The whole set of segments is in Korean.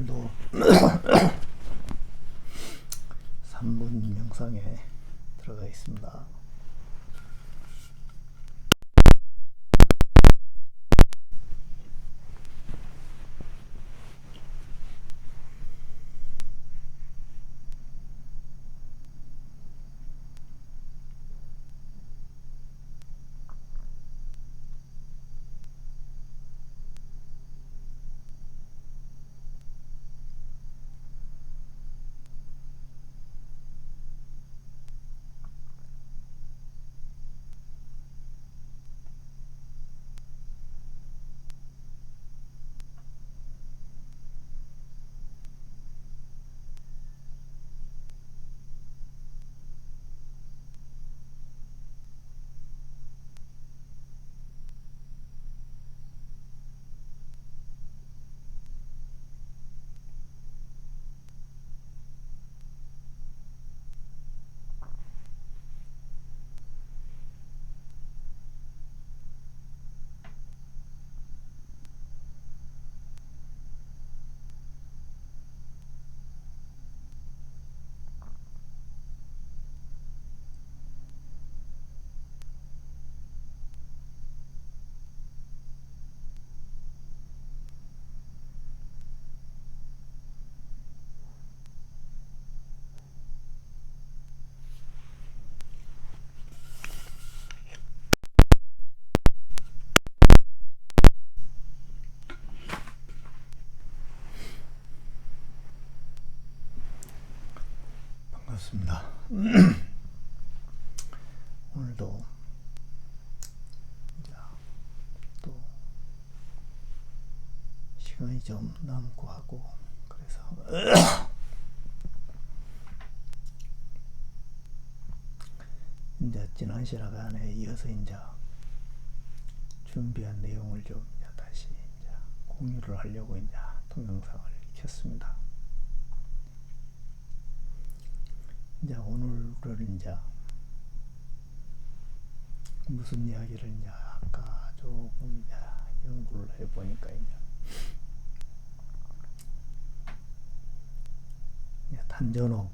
오늘도 3분 명상에 들어가 있습니다. 반갑습니다. 오늘도 또 시간이 좀 남고 하고 그래서 이제 지난 시간에 이어서 이제 준비한 내용을 좀 다시 이제 공유를 하려고 이제 동영상을 켰습니다. 이제 오늘은 이제 무슨 이야기를 이제 아까 조금 이제 연구를 해보니까 이제 탄전호흡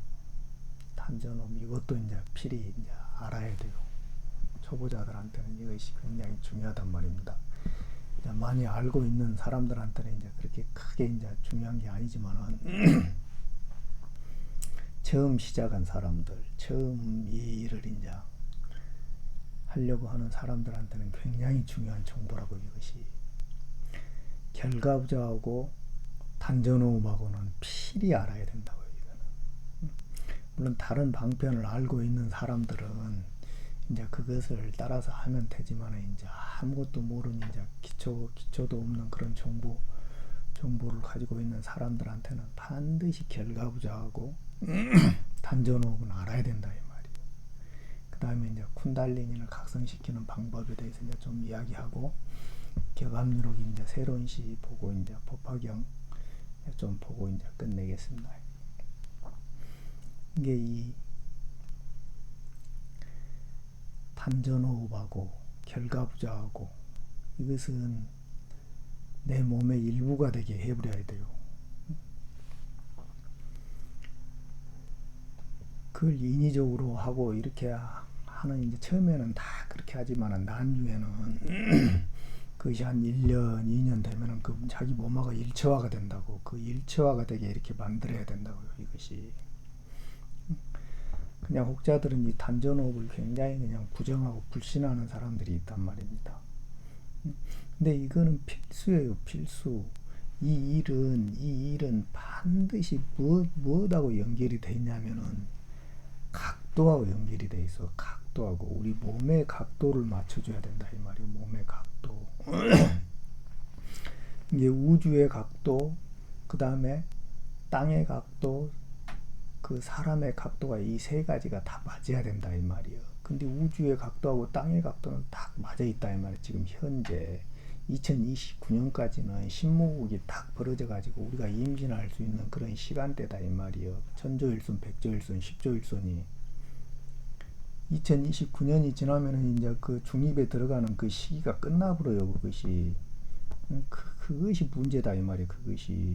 이것도 이제 필히 이제 알아야 돼요. 초보자들한테는 이것이 굉장히 중요하단 말입니다. 이제 많이 알고 있는 사람들한테는 이제 그렇게 크게 이제 중요한 게 아니지만은 처음 시작한 사람들, 처음 이 일을 이제 하려고 하는 사람들한테는 굉장히 중요한 정보라고. 이것이 결과부자하고 단전호흡하고는 필히 알아야 된다고요. 이거는 물론 다른 방편을 알고 있는 사람들은 이제 그것을 따라서 하면 되지만 이제 아무것도 모르는 이제 기초도 없는 그런 정보를 가지고 있는 사람들한테는 반드시 결과부자하고 단전호흡은 알아야 된다 이 말이에요. 그 다음에 이제 쿤달리니를 각성시키는 방법에 대해서 이제 좀 이야기하고 격압누룩 이제 새로운 시 보고 이제 법화경 좀 보고 이제 끝내겠습니다. 이게 이 단전호흡하고 결과부자하고 이것은 내 몸의 일부가 되게 해버려야 돼요. 그걸 인위적으로 하고 이렇게 하는 이제 처음에는 다 그렇게 하지만은 나중에는 그것이 한 1년, 2년 되면은 그 자기 몸하고 일체화가 된다고. 그 일체화가 되게 이렇게 만들어야 된다고요. 이것이 그냥 혹자들은 이 단전호흡을 굉장히 그냥 부정하고 불신하는 사람들이 있단 말입니다. 근데 이거는 필수예요. 필수. 이 일은 반드시 무엇하고 연결이 돼 있냐면은 각도하고 연결이 돼 있어. 각도하고 우리 몸의 각도를 맞춰줘야 된다 이 말이에요. 몸의 각도. 이게 우주의 각도, 그 다음에 땅의 각도, 그 사람의 각도가 이 세 가지가 다 맞아야 된다 이 말이에요. 근데 우주의 각도하고 땅의 각도는 딱 맞아 있다 이 말이에요. 지금 현재 2029년까지는 신무국이 딱 벌어져 가지고 우리가 임신할 수 있는 그런 시간대다 이 말이에요. 천조일손, 백조일손, 십조일손이 2029년이 지나면은 이제 그 중입에 들어가는 그 시기가 끝나버려요. 그것이 문제다 이 말이에요. 그것이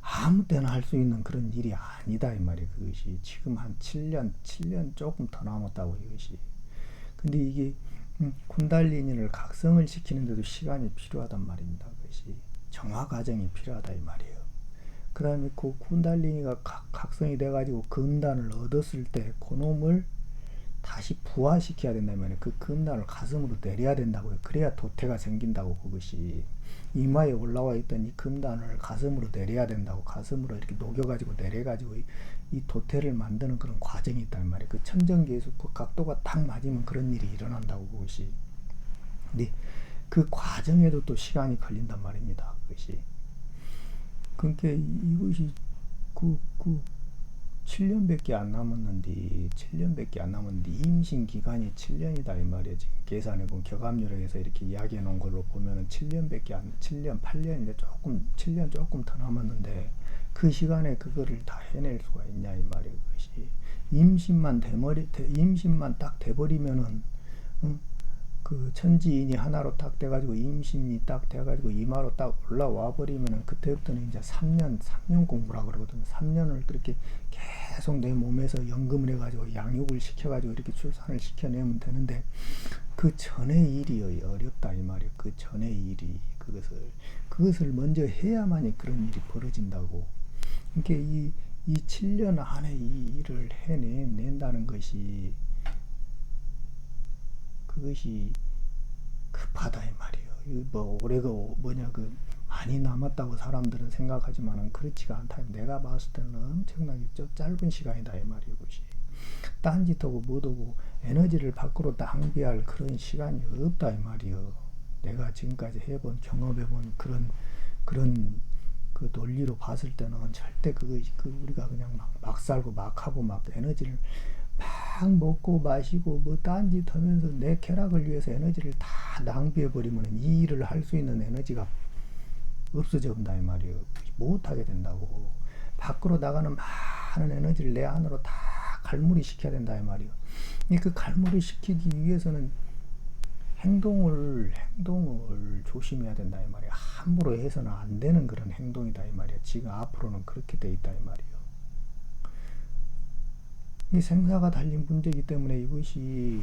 아무 때나 할 수 있는 그런 일이 아니다 이 말이에요. 그것이 지금 한 7년 조금 더 남았다고 이것이. 근데 이게 쿤달리니를 각성을 시키는데도 시간이 필요하단 말입니다. 그것이 정화 과정이 필요하다 이 말이에요. 그 다음에 그 쿤달리니가 각성이 돼가지고 금단을 얻었을 때 그놈을 다시 부화시켜야 된다 말이에요. 그 금단을 가슴으로 내려야 된다고요. 그래야 도태가 생긴다고. 그것이 이마에 올라와 있던 이 금단을 가슴으로 내려야 된다고. 가슴으로 이렇게 녹여가지고 내려가지고 이 도태를 만드는 그런 과정이 있단 말이에요. 그 천정기에서 그 각도가 딱 맞으면 그런 일이 일어난다고. 그것이. 근데 그 과정에도 또 시간이 걸린단 말입니다. 그것이. 그러니까 이것이 그 7년밖에 안 남았는데 7년밖에 안 남았는데 임신 기간이 7년이다 이 말이야. 지금 계산해 보면 격압요령에서 이렇게 이야기해 놓은 걸로 보면은 7년밖에 안 7년 8년인데 조금 7년 조금 더 남았는데 그 시간에 그거를 다 해낼 수가 있냐 이 말이야. 그것이 임신만 딱 돼버리면은 그 천지인이 하나로 딱 돼가지고 임신이 딱 돼가지고 이마로 딱 올라와 버리면은 그때부터는 이제 3년 공부라 그러거든요. 3년을 그렇게 계속 내 몸에서 연금을 해가지고 양육을 시켜가지고 이렇게 출산을 시켜내면 되는데 그 전의 일이 어렵다 이 말이에요. 그 전의 일이 그것을 먼저 해야만이 그런 일이 벌어진다고. 그러니까 이 7년 안에 이 일을 해낸다는 것이 그것이 급하다 이 말이에요. 뭐 올해가 뭐냐 그 많이 남았다고 사람들은 생각하지만은 그렇지가 않다. 내가 봤을 때는 엄청나게 짧은 시간이다 이 말이에요. 그것이 딴짓하고 뭐하고 에너지를 밖으로 낭비할 그런 시간이 없다 이 말이에요. 내가 지금까지 해본 경험해본 그런 그 논리로 봤을 때는 절대 우리가 그냥 막 살고 막 하고 막 에너지를 막 먹고 마시고 뭐 딴짓 하면서 내 쾌락을 위해서 에너지를 다 낭비해 버리면 이 일을 할 수 있는 에너지가 없어져 본다 이 말이에요. 못하게 된다고. 밖으로 나가는 많은 에너지를 내 안으로 다 갈무리 시켜야 된다 이 말이에요. 그 갈무리 시키기 위해서는 행동을 조심해야 된다 이 말이에요. 함부로 해서는 안 되는 그런 행동이다 이 말이에요. 지금 앞으로는 그렇게 돼 있다 이 말이에요. 이 생사가 달린 문제이기 때문에 이것이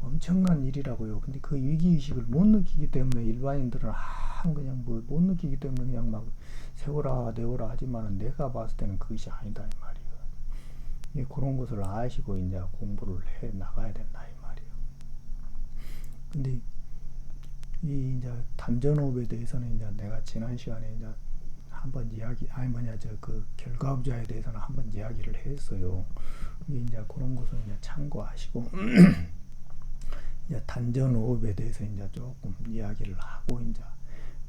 엄청난 일이라고요. 근데 그 위기의식을 못 느끼기 때문에 일반인들은 그냥 뭐 못 느끼기 때문에 그냥 막 세워라 내워라 하지만 내가 봤을 때는 그것이 아니다 이 말이에요. 그런 것을 아시고 이제 공부를 해 나가야 된다 이 말이에요. 근데 이 이제 단전호흡에 대해서는 이제 내가 지난 시간에 이제 한번 그 결과부자에 대해서는 한번 이야기를 했어요. 이제 그런 것을 이제 참고하시고 이제 단전호흡에 대해서 이제 조금 이야기를 하고 이제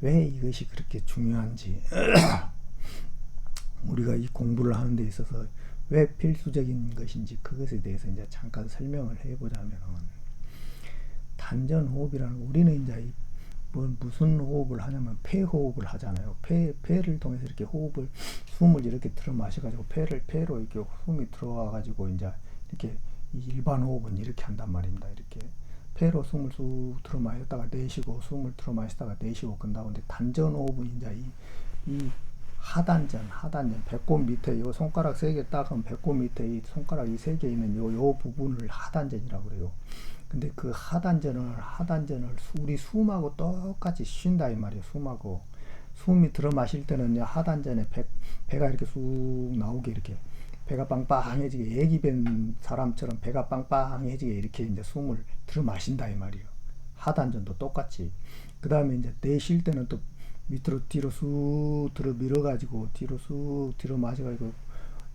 왜 이것이 그렇게 중요한지 우리가 이 공부를 하는 데 있어서 왜 필수적인 것인지 그것에 대해서 이제 잠깐 설명을 해보자면은 단전호흡이라는 우리는 이제 무슨 호흡을 하냐면 폐호흡을 하잖아요. 폐를 통해서 이렇게 숨을 이렇게 들어 마셔가지고 폐로 이렇게 숨이 들어와가지고 이제 이렇게 일반 호흡은 이렇게 한단 말입니다. 이렇게 폐로 숨을 쑥 들어 마셨다가 내쉬고 숨을 들어 마시다가 내쉬고 그다음에 단전 호흡은 이제 이 하단전 배꼽 밑에 요 손가락 3개 딱 하면 배꼽 밑에 이 손가락 이 3개 있는 요 부분을 하단전이라고 그래요. 근데 그 하단전을 우리 숨하고 똑같이 쉰다 이 말이에요. 숨이 들어 마실 때는 하단전에 배가 이렇게 쑥 나오게 이렇게 배가 빵빵해지게 애기 뵌 사람처럼 배가 빵빵해지게 이렇게 이제 숨을 들어 마신다 이 말이에요. 하단전도 똑같이. 그 다음에 이제 내쉴 때는 또 밑으로 뒤로 쑥 들어 밀어가지고 뒤로 쑥 들어 마셔가지고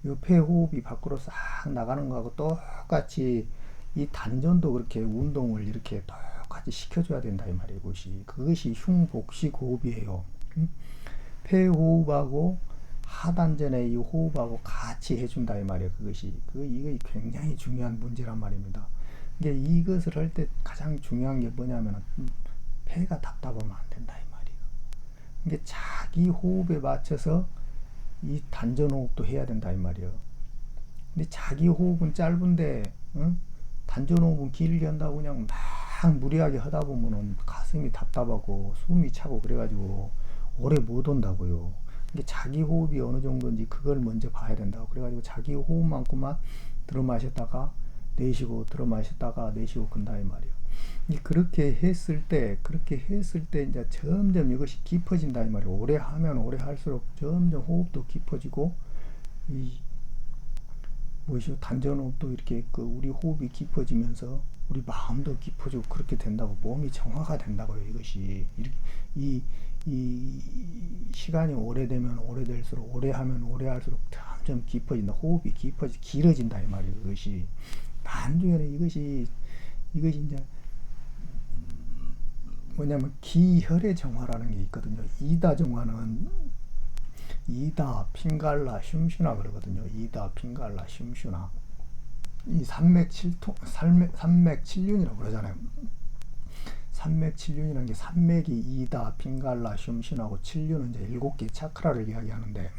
요 폐 호흡이 밖으로 싹 나가는 거하고 똑같이 이 단전도 그렇게 운동을 이렇게 똑같이 시켜줘야 된다 이 말이에요. 그것이 흉복식 호흡이에요. 폐 호흡하고 하단전의 이 호흡하고 같이 해준다 이 말이에요. 이거 굉장히 중요한 문제란 말입니다. 이것을 할 때 가장 중요한 게 뭐냐면 폐가 답답하면 안 된다 이 말이에요. 자기 호흡에 맞춰서 이 단전 호흡도 해야 된다 이 말이에요. 근데 자기 호흡은 짧은데 단전 호흡은 길게 한다고 그냥 막 무리하게 하다 보면은 가슴이 답답하고 숨이 차고 그래가지고 오래 못 온다고요. 이게 자기 호흡이 어느 정도인지 그걸 먼저 봐야 된다고. 그래가지고 자기 호흡만큼만 들어 마셨다가 내쉬고 들어 마셨다가 내쉬고 근다 이 말이에요. 그렇게 했을 때 이제 점점 이것이 깊어진다 이 말이에요. 오래 하면 오래 할수록 점점 호흡도 깊어지고 이 무엇이요? 단전호흡도 이렇게 우리 호흡이 깊어지면서 우리 마음도 깊어지고 그렇게 된다고. 몸이 정화가 된다고요. 이것이 이렇게 이 시간이 오래되면 오래될수록 오래 하면 오래 할수록 점점 깊어진다. 호흡이 길어진다 이 말이에요. 이것이 나중에는 이것이 이제 뭐냐면 기혈의 정화라는 게 있거든요. 이다 정화는 이다, 핑갈라, 흉슈나 그러거든요. 이다, 핑갈라, 흉슈나. 이 산맥7륜이라고 그러잖아요. 산맥7륜이라는 게 산맥이 이다, 핑갈라, 흉슈나고 7륜은 이제 7개 차크라를 이야기하는데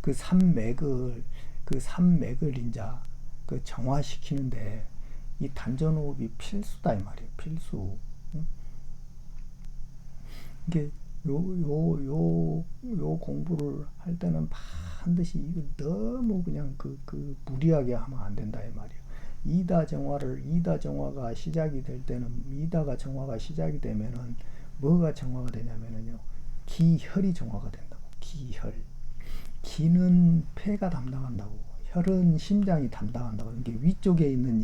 그 산맥을 이제 그 정화시키는데 이 단전호흡이 필수다 이 말이에요. 필수. 이게 요 공부를 할 때는 반드시 이거 너무 그냥 무리하게 하면 안 된다 이 말이에요. 이다 정화가 시작이 될 때는 정화가 시작이 되면은 뭐가 정화가 되냐면은요. 기혈이 정화가 된다고. 기는 폐가 담당한다고. 혈은 심장이 담당한다고. 이게 위쪽에 있는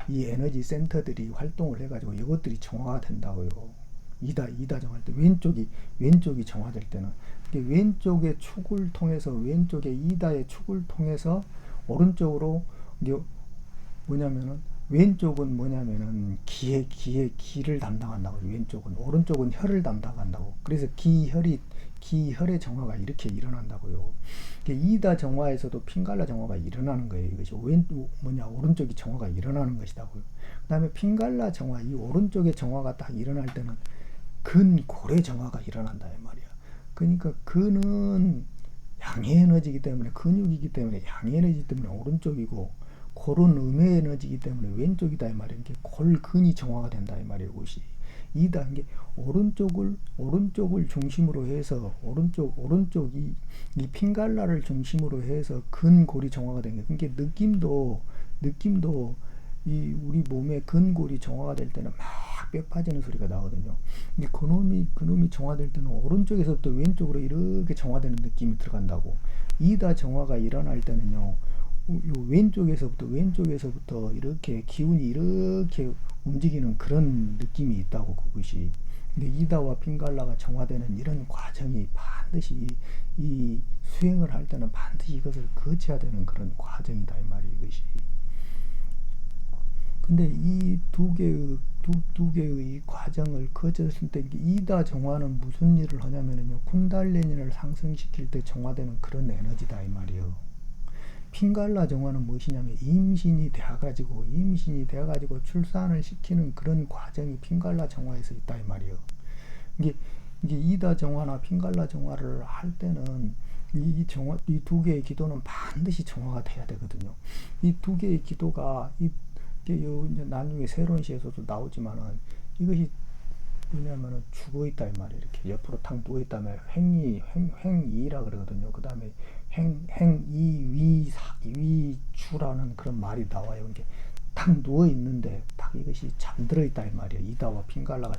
이 에너지 센터들이 활동을 해가지고 이것들이 정화가 된다고요. 이다 정할 때 왼쪽이 정화될 때는 왼쪽의 축을 통해서 이다의 축을 통해서 오른쪽으로 이게 왼쪽은 기를 담당한다고. 왼쪽은 오른쪽은 혈을 담당한다고. 그래서 기혈의 정화가 이렇게 일어난다고요. 이다 정화에서도 핑갈라 정화가 일어나는 거예요. 이것이 오른쪽이 정화가 일어나는 것이다고요. 그다음에 핑갈라 정화, 이 오른쪽의 정화가 딱 일어날 때는 근골의 정화가 일어난다 이 말이야. 그러니까 근은 양의 에너지이기 때문에 근육이기 때문에 양의 에너지 때문에 오른쪽이고 골은 음의 에너지이기 때문에 왼쪽이다 이 말이야. 이게 골근이 정화가 된다 이 말이에요. 이것이 이다 이게 오른쪽을 중심으로 해서 오른쪽이 이 핑갈라를 중심으로 해서 근골이 정화가 된 게. 그러니까 느낌도 이 우리 몸의 근골이 정화가 될 때는 막 뼈 빠지는 소리가 나거든요. 근데 그놈이 정화될 때는 오른쪽에서부터 왼쪽으로 이렇게 정화되는 느낌이 들어간다고. 이다 정화가 일어날 때는요. 요 왼쪽에서부터 이렇게 기운이 이렇게 움직이는 그런 느낌이 있다고. 그것이. 근데 이다와 핑갈라가 정화되는 이런 과정이 반드시 이 수행을 할 때는 반드시 이것을 거쳐야 되는 그런 과정이다 이 말이에요. 이것이. 근데 이 두 개의 과정을 거쳤을 때 이다 정화는 무슨 일을 하냐면요. 쿤달리니를 상승시킬 때 정화되는 그런 에너지다 이 말이에요. 핑갈라 정화는 무엇이냐면 임신이 돼가지고 출산을 시키는 그런 과정이 핑갈라 정화에서 있다 이 말이에요. 이게 이다 정화나 핑갈라 정화를 할 때는 이 두 개의 기도는 반드시 정화가 돼야 되거든요. 이 두 개의 기도가 이제 나중에 새로운 시에서도 나오지만은 이것이 뭐냐면은 죽어 있다 이 말이에요. 이렇게 옆으로 탁 누워 있다면 횡이라 그러거든요. 그 다음에 위주라는 그런 말이 나와요. 이게 탁 누워 있는데 딱 이것이 잠들어 있다 이 말이에요. 이다와 핑갈라가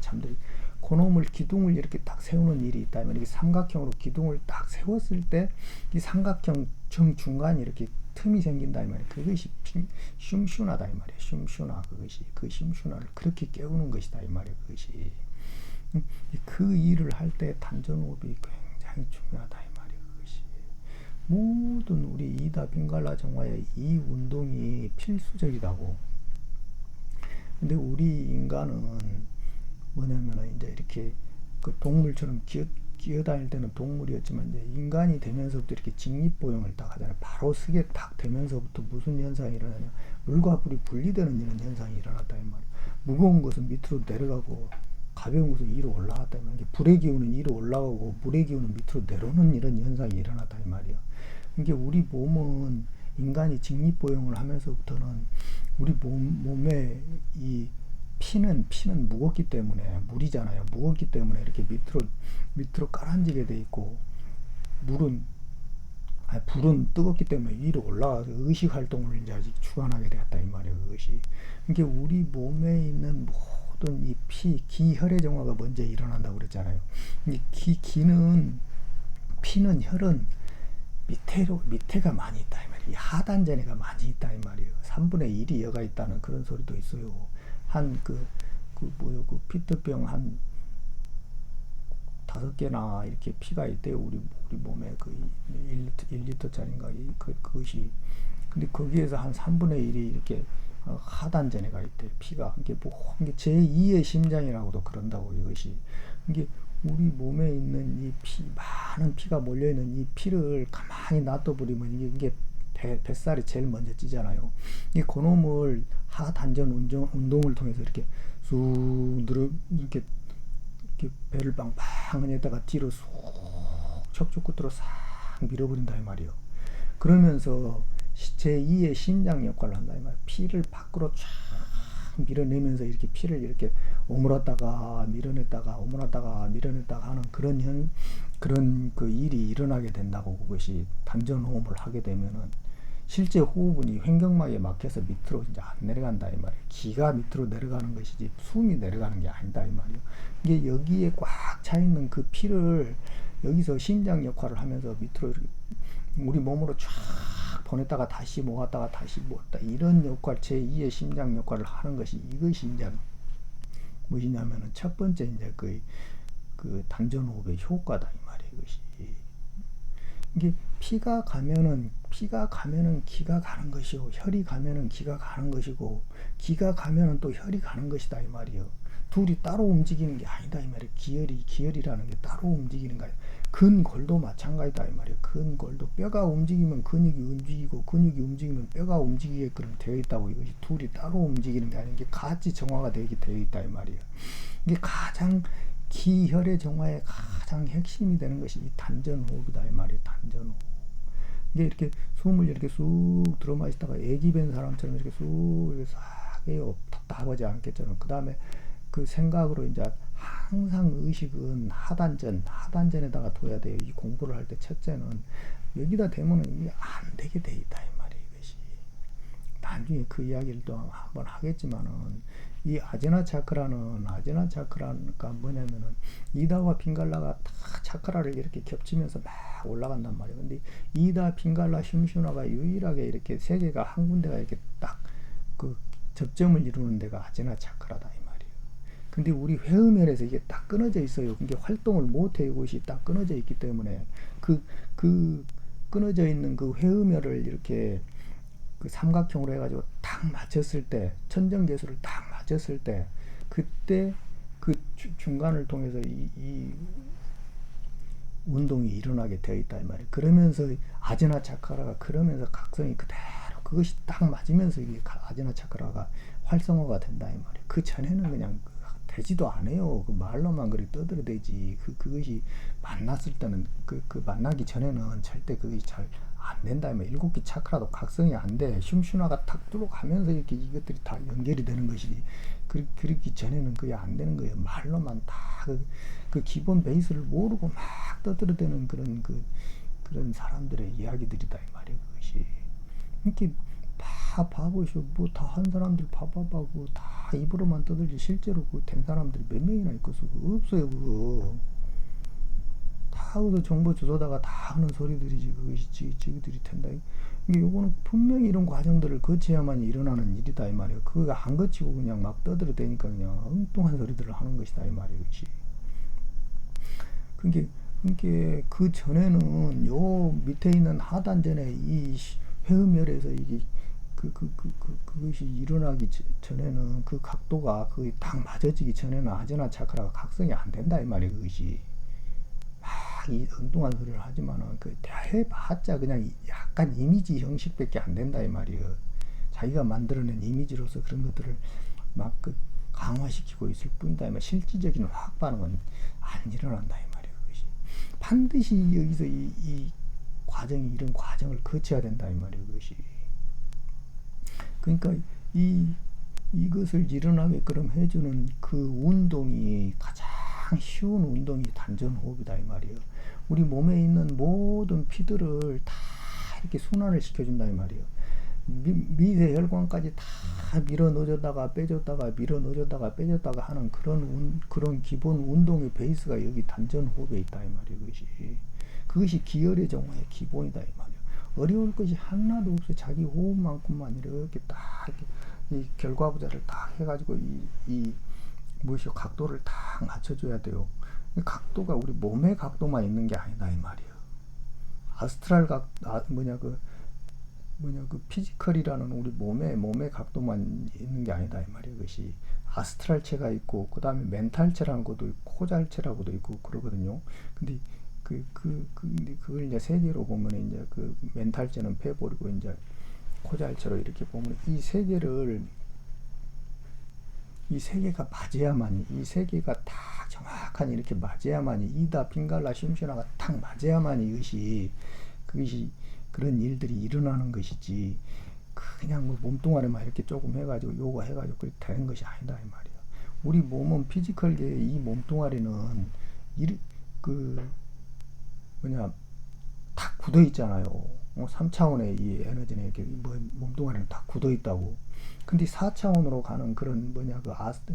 그놈을 기둥을 이렇게 딱 세우는 일이 있다. 이렇게 삼각형으로 기둥을 딱 세웠을 때 이 삼각형 중간이 이렇게 틈이 생긴다 이 말이에요. 그것이 흉슈나다 이 말이에요. 흉슈나. 그것이 그 흉슈나를 그렇게 깨우는 것이다 이 말이에요. 그것이 그 일을 할 때 단전호흡이 굉장히 중요하다 이 말이에요. 그것이 모든 우리 이다 핑갈라 정화의 이 운동이 필수적이다고. 근데 우리 인간은 뭐냐면 이제 이렇게 그 동물처럼 기어다닐 때는 동물이었지만 이제 인간이 되면서부터 이렇게 직립보행을 딱 하잖아요. 바로 쓰게 딱 되면서부터 무슨 현상이 일어나냐. 물과 불이 분리되는 이런 현상이 일어났다 이 말이에요. 무거운 것은 밑으로 내려가고 가벼운 것은 위로 올라갔다 이 말이에요. 불의 기운은 위로 올라가고 물의 기운은 밑으로 내려오는 이런 현상이 일어났다 이 말이에요. 그러니까 우리 몸은 인간이 직립보행을 하면서부터는 우리 몸에 이 피는 무겁기 때문에 물이잖아요. 무겁기 때문에 이렇게 밑으로 깔아앉게 돼 있고 불은 뜨겁기 때문에 위로 올라가서 의식 활동을 이제 주관하게 되었다 이 말이에요. 그것이. 그러니까 우리 몸에 있는 모든 이 기혈의 정화가 먼저 일어난다고 그랬잖아요. 이 피는 혈은 밑에가 많이 있다 이 말이에요. 하단전에가 많이 있다 이 말이에요. 3분의 1이 여가 있다는 그런 소리도 있어요. 한 피트병 한 5개나 이렇게 피가 있대요. 우리 몸에 1리터짜리인가 그것이. 근데 거기에서 한 3분의 1이 이렇게 하단전에가 있대. 피가. 이게 제2의 심장이라고도 그런다고 이것이. 이게 우리 몸에 있는 이 많은 피가 몰려있는 이 피를 가만히 놔둬버리면 이게 뱃살이 제일 먼저 찌잖아요. 이 그놈을 하단전 운동을 통해서 이렇게 쑥 이렇게 배를 빵빵하니다가 뒤로 쑥 척추 끝으로 싹 밀어버린다 이 말이에요. 그러면서 제2의 심장 역할을 한다 이 말이에요. 피를 밖으로 쫙 밀어내면서 이렇게 피를 이렇게 오므렸다가 밀어냈다가 오므렸다가 밀어냈다가 하는 그런 그 일이 일어나게 된다고. 그것이 단전 호흡을 하게 되면은 실제 호흡은 횡격막에 막혀서 밑으로 이제 안 내려간다 이 말이에요. 기가 밑으로 내려가는 것이지 숨이 내려가는 게 아니다 이 말이에요. 이게 여기에 꽉 차 있는 그 피를 여기서 심장 역할을 하면서 밑으로 우리 몸으로 쫙 보냈다가 다시 모았다가 다시 모았다 이런 역할, 제2의 심장 역할을 하는 것이 이것이 이제 무엇이냐면은 첫 번째 이제 그 단전 호흡의 효과다 이 말이에요. 이것이. 이게 피가 가면은 기가 가는 것이고 혈이 가면은 기가 가는 것이고 기가 가면은 또 혈이 가는 것이다 이 말이에요. 둘이 따로 움직이는 게 아니다 이 말이에요. 기혈이라는 게 따로 움직이는 거예요. 근골도 마찬가지다 이 말이에요. 근골도 뼈가 움직이면 근육이 움직이고 근육이 움직이면 뼈가 움직이게끔 되어 있다고. 이것이 둘이 따로 움직이는 게 아닌 게 같이 정화가 되게 되어 있다 이 말이에요. 이게 가장 기혈의 정화의 가장 핵심이 되는 것이 이 단전 호흡이다 이 말이에요. 단전 호흡. 이게 이렇게 숨을 이렇게 쑥 들어 마시다가 애기 뵌 사람처럼 이렇게 쑥 이렇게 싹 해요. 답답하지 않겠죠. 그 다음에 그 생각으로 이제 항상 의식은 하단전에다가 둬야 돼요. 이 공부를 할 때 첫째는 여기다 대면은 이게 안 되게 돼 있다 이 말이에요. 이것이. 나중에 그 이야기를 또 한번 하겠지만은 이 아제나 차크라가 뭐냐면은 이다와 핑갈라가 다 차크라를 이렇게 겹치면서 막 올라간단 말이에요. 근데 이다, 핑갈라, 쉼슈나가 유일하게 이렇게 세 개가 한 군데가 이렇게 딱 그 접점을 이루는 데가 아제나 차크라다 이 말이에요. 근데 우리 회음혈에서 이게 딱 끊어져 있어요. 이게 활동을 못해. 이것이 딱 끊어져 있기 때문에 그 끊어져 있는 그 회음혈을 이렇게 그 삼각형으로 해가지고 딱 맞췄을 때, 천정계수를 딱 맞췄을 때, 그때 그 중간을 통해서 이 운동이 일어나게 되어 있다 이 말이에요. 그러면서 아제나 차크라가 그러면서 각성이 그대로 그것이 딱 맞으면서 이게 아제나 차크라가 활성화가 된다 이 말이에요. 그 전에는 그냥 되지도 않아요. 그 말로만 그리 떠들어대지. 그것이 만났을 때는 그 만나기 전에는 절대 그것이 잘 안 된다. 7개 차크라도 각성이 안 돼. 흉슈나가 탁 들어가면서 이렇게 이것들이 다 연결이 되는 것이지. 그렇기 전에는 그게 안 되는 거예요. 말로만 다 그 기본 베이스를 모르고 막 떠들어대는 그런 사람들의 이야기들이다 이 말이에요. 그것이. 이렇게 다 봐보시오. 뭐 다 한 사람들 봐봐고 다 입으로만 떠들지 실제로 그 된 사람들이 몇 명이나 있겠어. 없어요 그거. 다 그거 정보 주워다가 다 하는 소리들이지. 그것이 지들이 된다. 이게 요거는 분명히 이런 과정들을 거쳐야만 일어나는 일이다 이 말이에요. 그거 안 거치고 그냥 막 떠들어대니까 그냥 엉뚱한 소리들을 하는 것이다 이 말이에요. 그치? 그게 그 전에는 요 밑에 있는 하단전에 이 회음열에서 이게 그것이 일어나기 전에는 그 각도가 거의 딱 맞아지기 전에는 아제나 차크라가 각성이 안 된다 이 말이에요. 그것이 막 이 엉뚱한 소리를 하지만은 그 해봤자 그냥 약간 이미지 형식밖에 안 된다 이 말이에요. 자기가 만들어낸 이미지로서 그런 것들을 막 강화시키고 있을 뿐이다 이 말. 실질적인 화학 반응은 안 일어난다 이 말이에요. 그것이 반드시 여기서 이 과정이 이런 과정을 거쳐야 된다 이 말이에요. 그것이. 그러니까 이 이것을 일어나게끔 해주는 그 운동이 가장 쉬운 운동이 단전호흡이다 이 말이에요. 우리 몸에 있는 모든 피들을 다 이렇게 순환을 시켜준다 이 말이에요. 미세 혈관까지 다 밀어 넣어줬다가 빼줬다가 밀어 넣어줬다가 빼줬다가 하는 그런 기본 운동의 베이스가 여기 단전호흡에 있다 이 말이에요. 그것이 기혈의 정화의 기본이다 이 말이에요. 어려울 것이 하나도 없어요. 자기 호흡만큼만 이렇게 딱 이 결과부자를 딱 해가지고 이 무엇이 각도를 딱 맞춰줘야 돼요. 각도가 우리 몸의 각도만 있는 게 아니다 이 말이에요. 아스트랄 그 피지컬이라는 우리 몸의 각도만 있는 게 아니다 이 말이에요. 그것이 아스트랄체가 있고 그 다음에 멘탈체라는 것도 있고 코잘체라고도 있고 그러거든요. 근데 근데 그걸 이제 세 개로 보면 이제 그 멘탈체는 패버리고 이제 코잘체로 이렇게 보면 이 세 개가 맞아야만이 이 세 개가 딱 정확한 이렇게 맞아야만이 이다 핑갈라 심시나가 딱 맞아야만이 그것이 그런 일들이 일어나는 것이지 그냥 뭐 몸뚱아리만 이렇게 조금 해가지고 요거 해가지고 그렇게 되는 것이 아니다 이 말이야. 우리 몸은 피지컬계의 이 몸뚱아리는 그 다 굳어 있잖아요. 3차원의 이 에너지는 이렇게 몸뚱아리는 다 굳어 있다고. 근데 4차원으로 가는 그런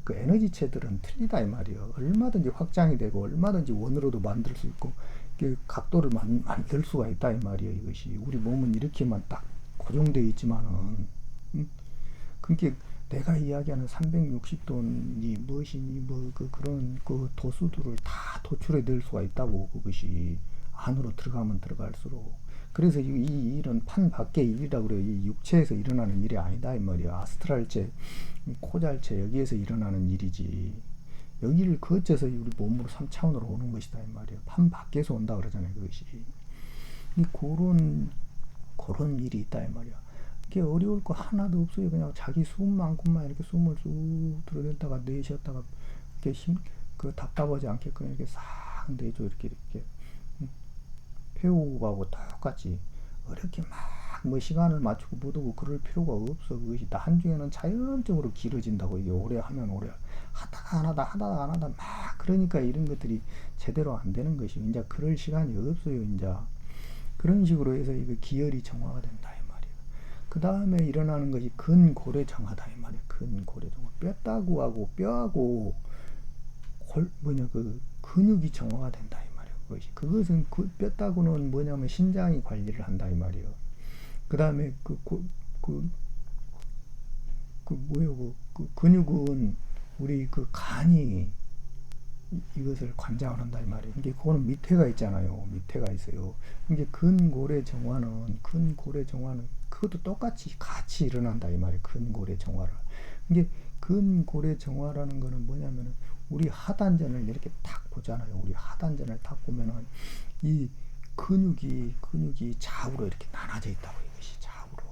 그 에너지체들은 틀리다 이 말이에요. 얼마든지 확장이 되고 얼마든지 원으로도 만들 수 있고 각도를 만들 수가 있다 이 말이에요. 이것이 우리 몸은 이렇게만 딱 고정되어 있지만은 그게 내가 이야기하는 360도니 무엇이니 그런 그 도수들을 다 도출해 낼 수가 있다고. 그것이 안으로 들어가면 들어갈수록. 그래서 이 일은 판 밖의 일이라고 그래요. 이 육체에서 일어나는 일이 아니다 이 말이야. 아스트랄체, 코잘체 여기에서 일어나는 일이지. 여기를 거쳐서 우리 몸으로 3차원으로 오는 것이다 이 말이야. 판 밖에서 온다 그러잖아요. 그것이. 그런 일이 있다 이 말이야. 이게 어려울 거 하나도 없어요. 그냥 자기 숨만큼만 이렇게 숨을 쑥 들어댔다가 내쉬었다가 이렇게 답답하지 않게끔 이렇게 싹 내줘 이렇게 배우고하고 똑같이 어렵게 막 뭐 시간을 맞추고 못 오고 그럴 필요가 없어. 그것이 나중에는 자연적으로 길어진다고. 이게 오래 하면 오래 하다가 안 하다 막 그러니까 이런 것들이 제대로 안 되는 것이 이제 그럴 시간이 없어요. 이제 그런 식으로 해서 이거 기혈이 정화가 된다 이 말이에요. 그 다음에 일어나는 것이 근고래 정화다 이 말이에요. 근고래 정화. 뼈다구하고 뼈하고 그 근육이 정화가 된다 이 말이에요. 그것은 그 뼈다구는 뭐냐면 신장이 관리를 한다 이 말이에요. 그 다음에 그 근육은 우리 그 간이 이것을 관장을 한다 이 말이에요. 이게 그거는 밑에가 있잖아요. 밑에가 있어요. 이게 근고래 정화는 그것도 똑같이 같이 일어난다 이 말이에요. 근고래 정화를. 이게 근고래 정화라는 거는 뭐냐면은 우리 하단전을 이렇게 딱 보잖아요. 우리 하단전을 딱 보면은 이 근육이 좌우로 이렇게 나눠져 있다고. 이것이 좌우로.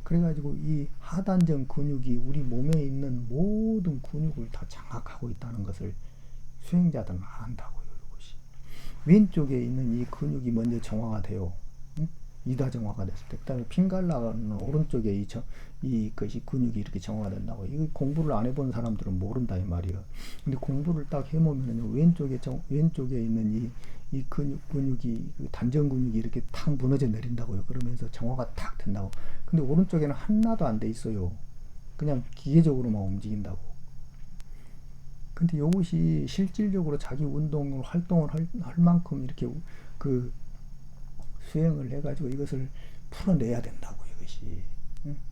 그래가지고 이 하단전 근육이 우리 몸에 있는 모든 근육을 다 장악하고 있다는 것을 수행자들은 안다고요. 이것이 왼쪽에 있는 이 근육이 먼저 정화가 돼요. 이다 정화가 됐을 때, 그 다음에 핑갈라는 오른쪽에 이것이 근육이 이렇게 정화가 된다고. 이거 공부를 안 해본 사람들은 모른다 이 말이에요. 근데 공부를 딱 해보면은 왼쪽에 있는 이 근육이 단전 근육이 이렇게 탁 무너져 내린다고요. 그러면서 정화가 탁 된다고. 근데 오른쪽에는 하나도 안 돼 있어요. 그냥 기계적으로만 움직인다고. 근데 이것이 실질적으로 자기 활동을 할 만큼 이렇게 그 수행을 해가지고 이것을 풀어내야 된다고. 이것이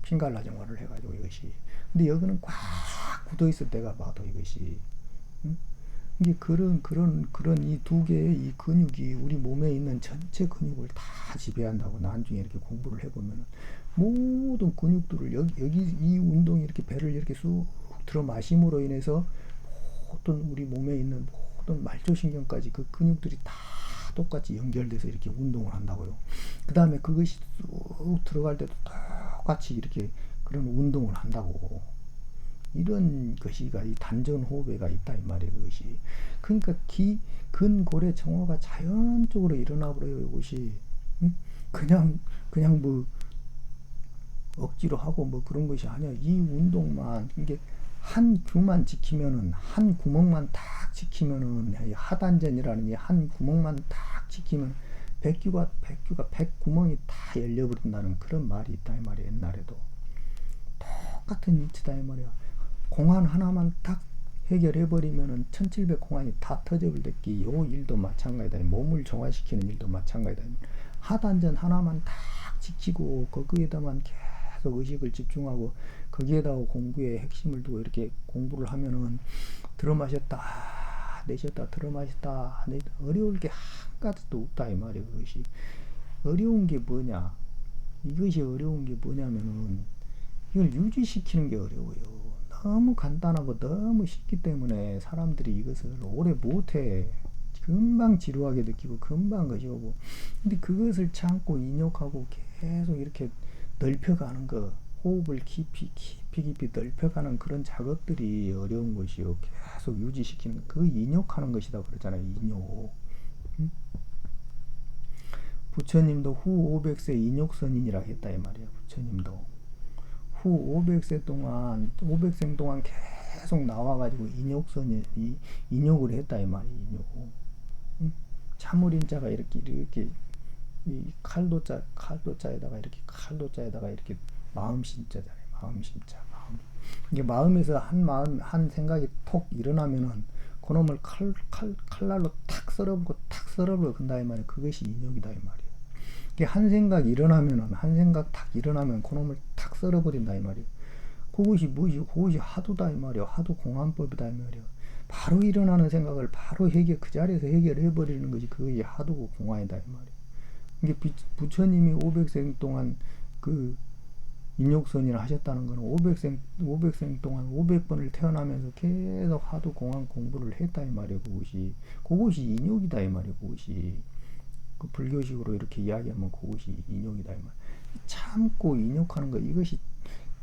핑갈라 정화를 해가지고 이것이. 근데 여기는 꽉 굳어 있을 때가 봐도 이것이 이게 그런 이 두 개의 이 근육이 우리 몸에 있는 전체 근육을 다 지배한다고. 나중에 이렇게 공부를 해보면은 모든 근육들을 여기 이 운동이 이렇게 배를 이렇게 쑥 들어 마심으로 인해서 모든 우리 몸에 있는 모든 말초신경까지 그 근육들이 다 똑같이 연결돼서 이렇게 운동을 한다고요. 그 다음에 그것이 쑥 들어갈 때도 똑같이 이렇게 그런 운동을 한다고. 이런 것이가 이 단전 호흡에가 있다 이 말이에요. 그것이. 그러니까 근고래 정화가 자연적으로 일어나 버려요. 이것이. 그냥 뭐 억지로 하고 뭐 그런 것이 아니야. 이 운동만 이게 한 규만 지키면은 한 구멍만 딱 지키면은 하단전이라는 이 한 구멍만 딱 지키면 백규가 백 구멍이 다 열려버린다는 그런 말이 있다 이 말이야. 옛날에도 똑같은 이치다 이 말이야. 공안 하나만 딱 해결해버리면은 1700 공안이 다 터져버렸기. 요 일도 마찬가지다. 몸을 정화시키는 일도 마찬가지다. 하단전 하나만 딱 지키고 거기에다만 계속 의식을 집중하고 거기에다가 공부의 핵심을 두고 이렇게 공부를 하면은 들어마셨다 내쉬었다 들어마셨다 어려울 게 한 가지도 없다 이 말이야. 그것이 어려운 게 뭐냐, 이것이 어려운 게 뭐냐면은 이걸 유지시키는 게 어려워요. 너무 간단하고 너무 쉽기 때문에 사람들이 이것을 오래 못해. 금방 지루하게 느끼고 금방 것이 오고, 근데 그것을 참고 인욕하고 계속 이렇게 넓혀가는 거, 호흡을 깊이 넓혀가는 그런 작업들이 어려운 것이요. 계속 유지시키는 그 인욕하는 것이다 그러잖아요. 인욕. 부처님도 후 500세 인욕선인이라 했다 이 말이야. 부처님도 후 500세 동안 500생 동안 계속 나와가지고 인욕선인 인욕을 했다 이 말이야. 인욕. 참을인자가 이렇게 이 칼도자에다가 이렇게 마음심자잖아요. 마음심자. 이게 마음에서 한 생각이 톡 일어나면은 그놈을 칼날로 탁 썰어버리고 근다 이 말이야. 그것이 인욕이다 이 말이야. 이게 한 생각 탁 일어나면 그놈을 탁 썰어버린다 이 말이야. 그것이 뭐지? 그것이 하도다 이 말이야. 하도 공안법이다 이 말이야. 바로 일어나는 생각을 바로 그 자리에서 해결해 버리는 것이 그것이 하도고 공안이다 이 말이야. 이게 부처님이 500생 동안 그 인욕선이라 하셨다는 것은 500생 동안 500번을 태어나면서 계속 하도 공안 공부를 했다 이 말이야. 그것이 인욕이다 이 말이야. 그것이 그 불교식으로 이렇게 이야기하면 그것이 인욕이다 이 말이야. 참고 인욕하는 거, 이것이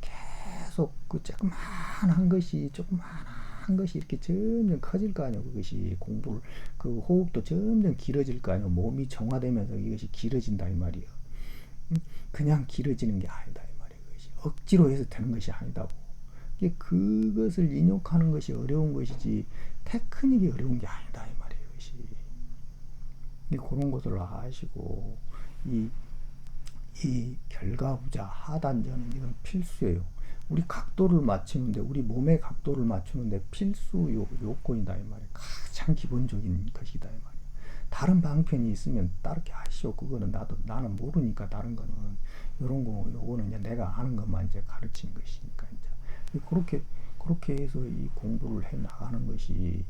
계속 그 조그만한 것이 이렇게 점점 커질 거 아니야. 그것이 공부를 그 호흡도 점점 길어질 거 아니야. 몸이 정화되면서 이것이 길어진다 이 말이야. 그냥 길어지는 게 아니다 이 말이야. 그것이 억지로 해서 되는 것이 아니다고. 그것을 인욕하는 것이 어려운 것이지 테크닉이 어려운 게 아니다 이 말이야. 그것이 그런 것을 아시고 이 결과부자 하단전은 이건 필수예요. 우리 각도를 맞추는데, 우리 몸의 각도를 맞추는데 필수 요건이다 이 말이야. 가장 기본적인 것이다 이 말이야. 다른 방편이 있으면 따르게 하시오. 그거는 나는 모르니까 다른 거는 요거는 이제 내가 아는 것만 이제 가르친 것이니까 이제 그렇게 해서 이 공부를 해 나가는 것이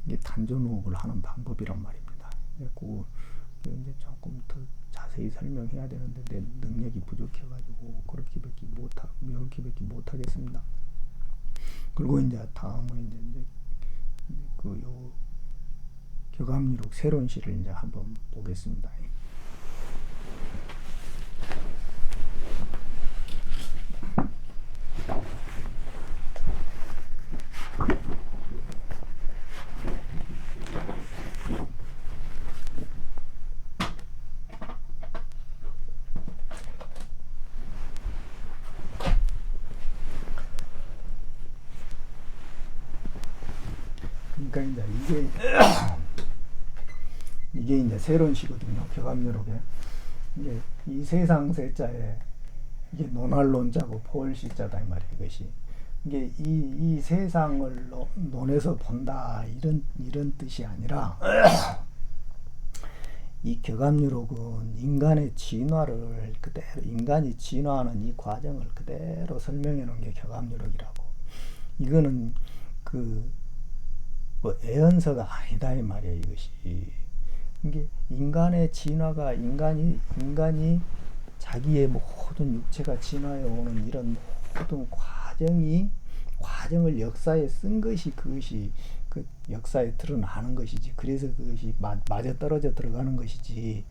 이게 단전호흡을 하는 방법이란 말입니다. 그래서 이제 조금 더 자세히 설명해야 되는데 내 능력이 부족해가지고 그렇게밖에 못하겠습니다. 그리고 이제 다음은 이제 요 교감유록 세론시를 이제 한번 보겠습니다. 그러니까 이제 이게 이제 세론시거든요. 교감유록에 이게 이 세상 세자에 이게 논할론자고 포을시자다 이 말이에요. 이것이 이게 이 세상을 논해서 본다 이런 뜻이 아니라 이 교감유록은 인간의 진화를 그대로, 인간이 진화하는 이 과정을 그대로 설명해 놓은 게 교감유록이라고. 이거는 뭐 애언서가 아니다 이 말이야. 이것이 이게 인간의 진화가 인간이 자기의 모든 육체가 진화해 오는 이런 모든 과정을 역사에 쓴 것이 그것이 그 역사에 드러나는 것이지. 그래서 그것이 맞아 떨어져 들어가는 것이지.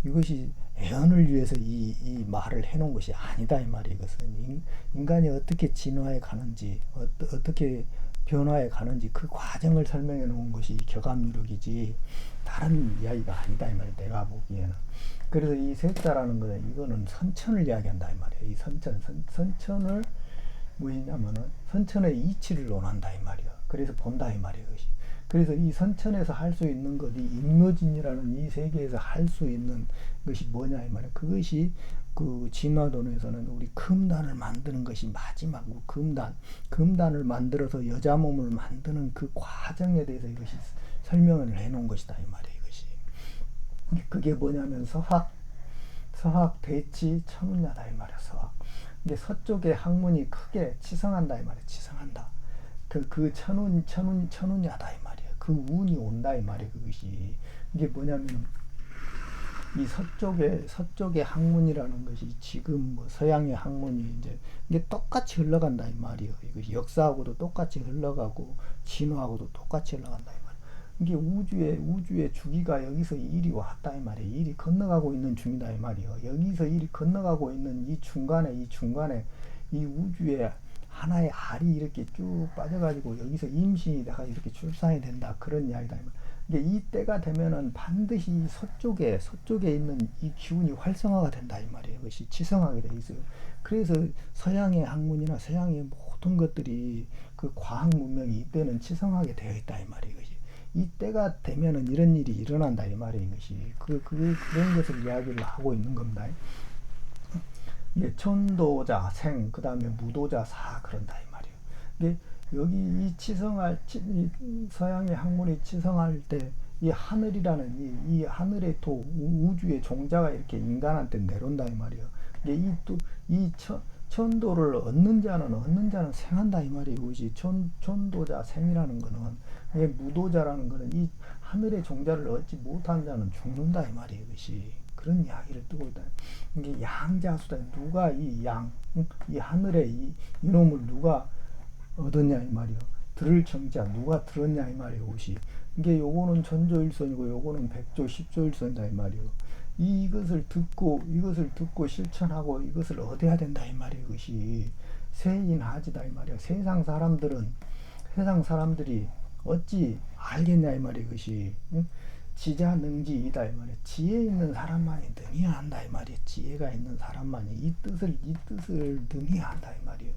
이것이 애언을 위해서 이 말을 해놓은 것이 아니다 이 말이야. 이것은 인간이 어떻게 진화해 가는지, 어떻게 변화해 가는지 그 과정을 설명해 놓은 것이 격압누력이지 다른 이야기가 아니다 이 말이야 내가 보기에는. 그래서 이 색자라는 거는 이거는 선천을 이야기한다 이 말이야. 이 선천을 뭐냐면은 선천의 이치를 논한다 이 말이야. 그래서 본다 이 말이야 이것이. 그래서 이 선천에서 할 수 있는 것, 이 인묘진이라는 이 세계에서 할 수 있는 것이 뭐냐 이 말이야. 그것이 그 진화론에서는 우리 금단을 만드는 것이 마지막 금단을 만들어서 여자 몸을 만드는 그 과정에 대해서 이것이 설명을 해놓은 것이다 이 말이야 이것이. 그게 뭐냐면 서학 대치 천운야다 이 말이야. 서학. 근데 서쪽의 학문이 크게 치성한다 이 말이야. 치성한다. 그 천운야다 이 말이야. 그 운이 온다 이 말이야 그것이. 이게 뭐냐면 이 서쪽의 학문이라는 것이 지금 뭐 서양의 학문이 이제 이게 똑같이 흘러간다 이 말이에요. 이것이 역사하고도 똑같이 흘러가고 진화하고도 똑같이 흘러간다 이 말이에요. 이게 우주의 주기가 여기서 이리 왔다 이 말이에요. 일이 건너가고 있는 중이다 이 말이에요. 여기서 일이 건너가고 있는 이 중간에 이 우주에 하나의 알이 이렇게 쭉 빠져가지고 여기서 임신이 돼가 이렇게 출산이 된다 그런 이야기다 이 말이에요. 이 때가 되면은 반드시 서쪽에 있는 이 기운이 활성화가 된다 이 말이에요. 이것이 치성하게 돼 있어요. 그래서 서양의 학문이나 서양의 모든 것들이 그 과학 문명이 이때는 치성하게 되어 있다 이 말이에요. 이것이 이 때가 되면은 이런 일이 일어난다 이 말이에요. 이것이 그런 것을 이야기를 하고 있는 겁니다. 이게 천도자 생, 그 다음에 무도자 사 그런다 이 말이에요. 이게 여기 이 서양의 학문이 치성할 때 이 하늘이라는 이 하늘의 우주의 종자가 이렇게 인간한테 내려온다 이 말이에요. 이게 이 천도를 얻는 자는 생한다 이 말이에요. 이것이 천도자 생이라는 거는 무도자라는 거는 이 하늘의 종자를 얻지 못한 자는 죽는다 이 말이에요. 이것이. 그런 이야기를 뜨고 있다. 이게 양자수다. 누가 이 하늘의 이놈을 누가 얻었냐 이 말이요. 들을 청자 누가 들었냐 이 말이요. 옷이 이게 요거는 천조일선이고 요거는 백조 십조일선이다 이 말이요. 이것을 듣고 실천하고 이것을 얻어야 된다 이 말이요. 이것이 세인하지다 이 말이요. 세상 사람들이 어찌 알겠냐 이 말이요. 이것이 지자능지이다 이 말이야. 지혜 있는 사람만이 능해야 한다 이 말이야. 지혜가 있는 사람만이 이 뜻을 능해야 한다 이 말이야.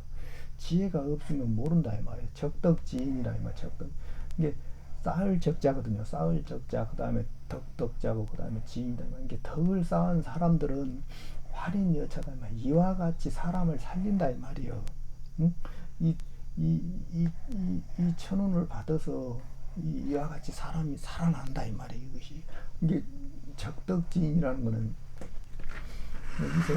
지혜가 없으면 모른다 이 말이야. 적덕지인이라 이 말이야. 적덕. 이게 쌓을 적자거든요. 쌓을 적자, 그 다음에 덕덕자고, 그 다음에 지인이다. 이게 덕을 쌓은 사람들은 활인여차다 이 말이야. 이와 같이 사람을 살린다 이 말이야. 응? 이 천운을 받아서 이와 같이 사람이 살아난다 이 말이에요. 이것이 이게 적덕지인이라는 거는 여기서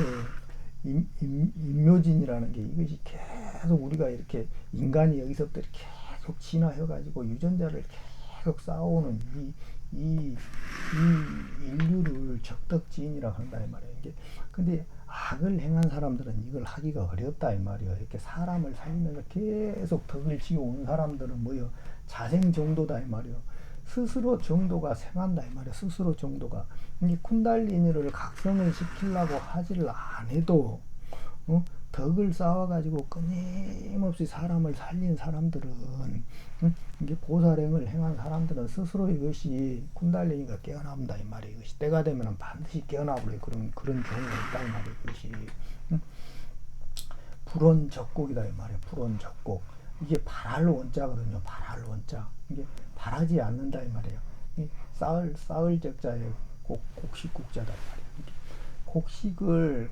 인묘진이라는 게 이것이 계속 우리가 이렇게 인간이 여기서부터 계속 진화해가지고 유전자를 계속 쌓아오는 이 인류를 적덕지인이라고 한다 이 말이에요. 이게 근데 악을 행한 사람들은 이걸 하기가 어렵다 이 말이에요. 이렇게 사람을 살리면서 계속 덕을 지어온 사람들은 뭐요? 자생정도다 이 말이에요. 스스로 정도가 생한다 이 말이에요. 스스로 정도가 이 쿤달리니를 각성을 시키려고 하지를 안 해도 덕을 쌓아가지고 끊임없이 사람을 살린 사람들은 이게 보살행을 행한 사람들은 스스로 이것이 쿤달리니가 깨어납니다 이 말이에요. 이것이 때가 되면 반드시 깨어나버려요. 그런 경우가 있다 이 말이에요. 이것이 불원적곡이다 이 말이에요. 불원적곡. 이게 발할 원자거든요. 발할 원자. 이게 발하지 않는다 이 말이에요. 이 쌓을 적자에 곡식국자다 이 말이에요.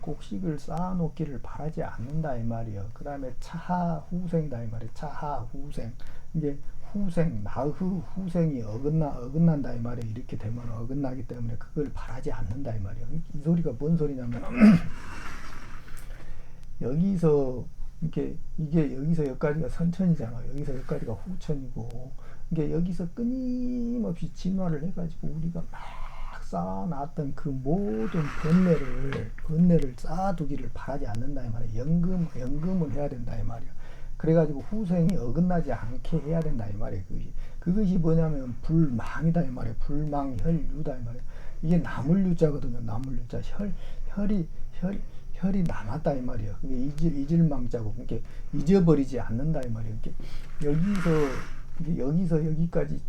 곡식을 쌓아놓기를 바라지 않는다 이 말이에요. 그 다음에 차하후생다 이 말이에요. 차하후생. 이게 후생이 어긋난다 이 말이에요. 이렇게 되면 어긋나기 때문에 그걸 바라지 않는다 이 말이에요. 이 소리가 뭔 소리냐면 여기서 이게 여기서 여기까지가 선천이잖아. 여기서 여기까지가 후천이고 이게 여기서 끊임없이 진화를 해가지고 우리가 막 쌓아놨던 그 모든 번뇌를 쌓아두기를 바라지 않는다 이 말이야. 연금은 해야 된다 이 말이야. 그래가지고 후생이 어긋나지 않게 해야 된다 이 말이야. 그것이 뭐냐면 불망이다 이 말이야. 불망 혈유다 이 말이야. 이게 나물유자거든요. 나물유자. 혈이 남았다 이 말이에요. 그게 잊을망자고, 그러니까 잊어버리지 않는다 이 말이에요. 여기서 여기까지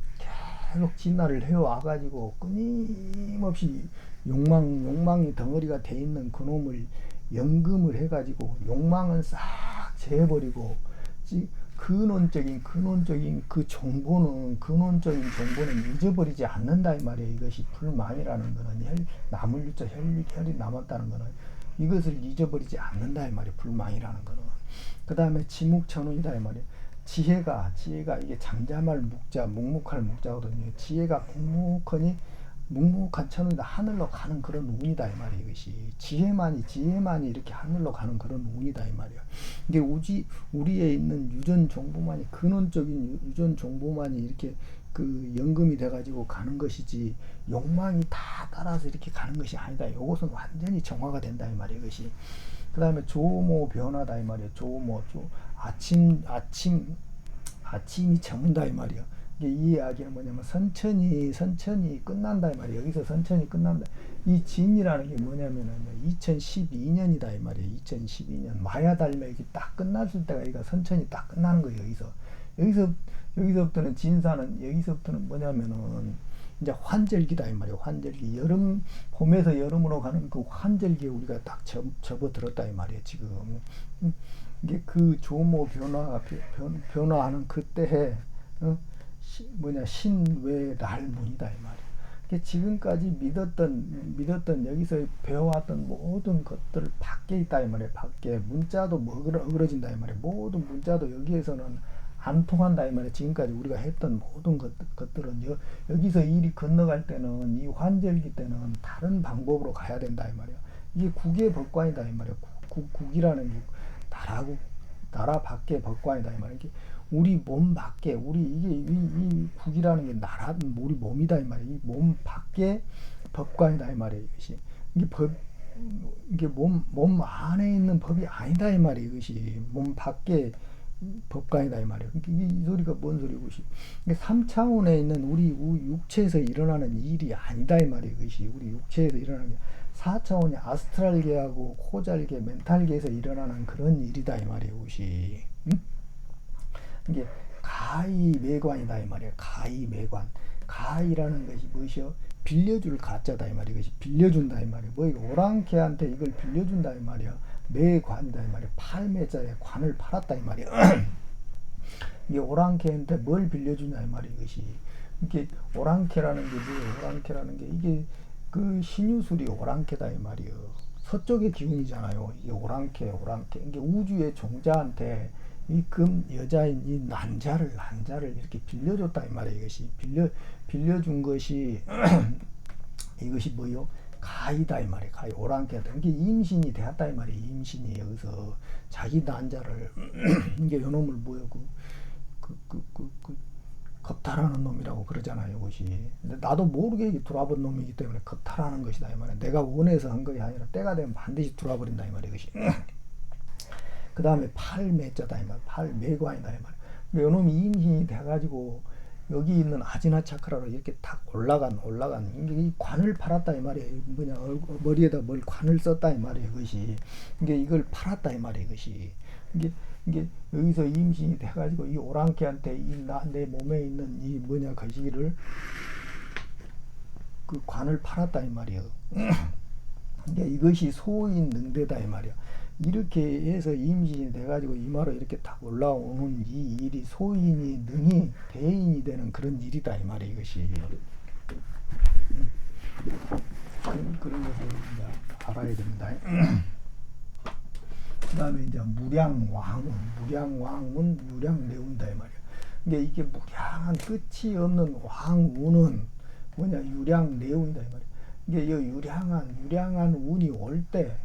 계속 진화를 해와가지고 끊임없이 욕망이 덩어리가 돼 있는 그놈을 연금을 해가지고 욕망은 싹 제해버리고, 근원적인 그 정보는, 근원적인 정보는 잊어버리지 않는다 이 말이에요. 이것이 불망이라는 거는 남을 유자 혈이 남았다는 거는 이것을 잊어버리지 않는다 이 말이에요. 불망이라는 거는. 그 다음에 지묵천운이다 이 말이에요. 지혜가 이게 장자말 묵자, 묵묵할 묵자거든요. 지혜가 묵묵한 천운이다. 하늘로 가는 그런 운이다 이 말이에요. 이것이 지혜만이 이렇게 하늘로 가는 그런 운이다 이 말이에요. 이게 우리에 있는 유전 정보만이, 근원적인 유전 정보만이 이렇게 그 연금이 돼가지고 가는 것이지, 욕망이 다 따라서 이렇게 가는 것이 아니다. 이것은 완전히 정화가 된다 이 말이에요. 이것이. 그 다음에 조모 변화다 이 말이에요. 아침이 저문다 이 말이에요. 이 이야기는 뭐냐면 선천이 끝난다 이 말이에요. 여기서 선천이 끝난다. 이 진이라는 게 뭐냐면은 2012년이다 이 말이에요. 2012년 마야달맥이 딱 끝났을 때가 여기가 선천이 딱 끝나는 거예요. 여기서부터는 진사는, 여기서부터는 뭐냐면은 이제 환절기다 이 말이에요. 환절기, 봄에서 여름으로 가는 그 환절기에 우리가 딱 접어들었다 이 말이에요. 지금 이게 그 조모 변화하는 그때에 신외 날문이다 이 말이에요. 지금까지 믿었던 여기서 배워왔던 모든 것들 밖에 있다 이 말이에요. 밖에 문자도 어그러진다 이 말이에요. 모든 문자도 여기에서는 안 통한다 이 말이에요. 지금까지 우리가 했던 모든 것들은 여기서 일이 건너갈 때는, 이 환절기 때는 다른 방법으로 가야 된다 이 말이에요. 이게 국의 법관이다 이 말이에요. 국이라는 게 나라 밖의 법관이다 이 말이에요. 우리 몸 밖에, 이 국이라는 게 우리 몸이다 이 말이에요. 이 몸 밖에 법관이다 이 말이에요. 이게 몸 안에 있는 법이 아니다 이 말이에요. 이것이 몸 밖에 법관이다 이 말이에요. 이 소리가 뭔 소리고, 3차원에 있는 우리 육체에서 일어나는 일이 아니다 이 말이에요. 이것이 우리 육체에서 일어나는 게 4차원의 아스트랄계하고 코잘계, 멘탈계에서 일어나는 그런 일이다 이 말이에요. 이것이 이게 가이매관이다 이 말이에요. 가이매관. 가이라는 것이 무엇이요? 빌려줄 가짜다 이 말이에요. 이것이 빌려준다 이 말이에요. 뭐 오랑캐한테 이걸 빌려준다 이 말이에요. 매관이다 이 말이에요. 팔매자에 관을 팔았다 이 말이에요. 이게 오랑캐한테 뭘 빌려주냐 이 말이에요. 이것이 이게 오랑캐라는 게 뭐예요? 오랑캐라는 게 이게 그 신유술이 오랑캐다 이 말이에요. 서쪽의 기운이잖아요. 이게 오랑캐. 이게 우주의 종자한테 이 여자인 이 난자를 이렇게 빌려줬다 이 말이에요. 이것이 빌려준 것이 이것이 뭐요? 가이다 이 말이에요. 가이, 오랑캐다. 이게 임신이 되었다 이 말이에요. 임신이 여기서 자기 난자를 이게 요놈을 뭐요? 겁탈하는 놈이라고 그러잖아요. 이것이. 근데 나도 모르게 돌아본 놈이기 때문에 겁탈하는 것이다 이 말이에요. 내가 원해서 한 것이 아니라 때가 되면 반드시 돌아버린다 이 말이에요. 이것이. 그 다음에 팔매자다 이 말, 팔매관이다 이 말. 요놈이 임신이 돼가지고 여기 있는 아지나 차크라로 이렇게 탁 올라간 이 관을 팔았다 이 말이에요. 머리에다 뭘 관을 썼다 이 말이에요. 이것이 이걸 팔았다 이 말이에요. 이것이 이게 여기서 임신이 돼가지고 이 오랑캐한테 내 몸에 있는 이 거시기를 그 관을 팔았다 이 말이에요. 이것이 소인 능대다 이 말이에요. 이렇게 해서 임신이 돼가지고 이마로 이렇게 탁 올라오는 이 일이 소인이 능히 대인이 되는 그런 일이다 이 말이에요. 이것이 그런 것을 이제 알아야 됩니다. 그 다음에 이제 무량왕운, 무량내운이다 이 말이에요. 이게 무량한 끝이 없는 왕운은 뭐냐? 유량내운이다 이 말이에요. 이게 유량한 운이 올 때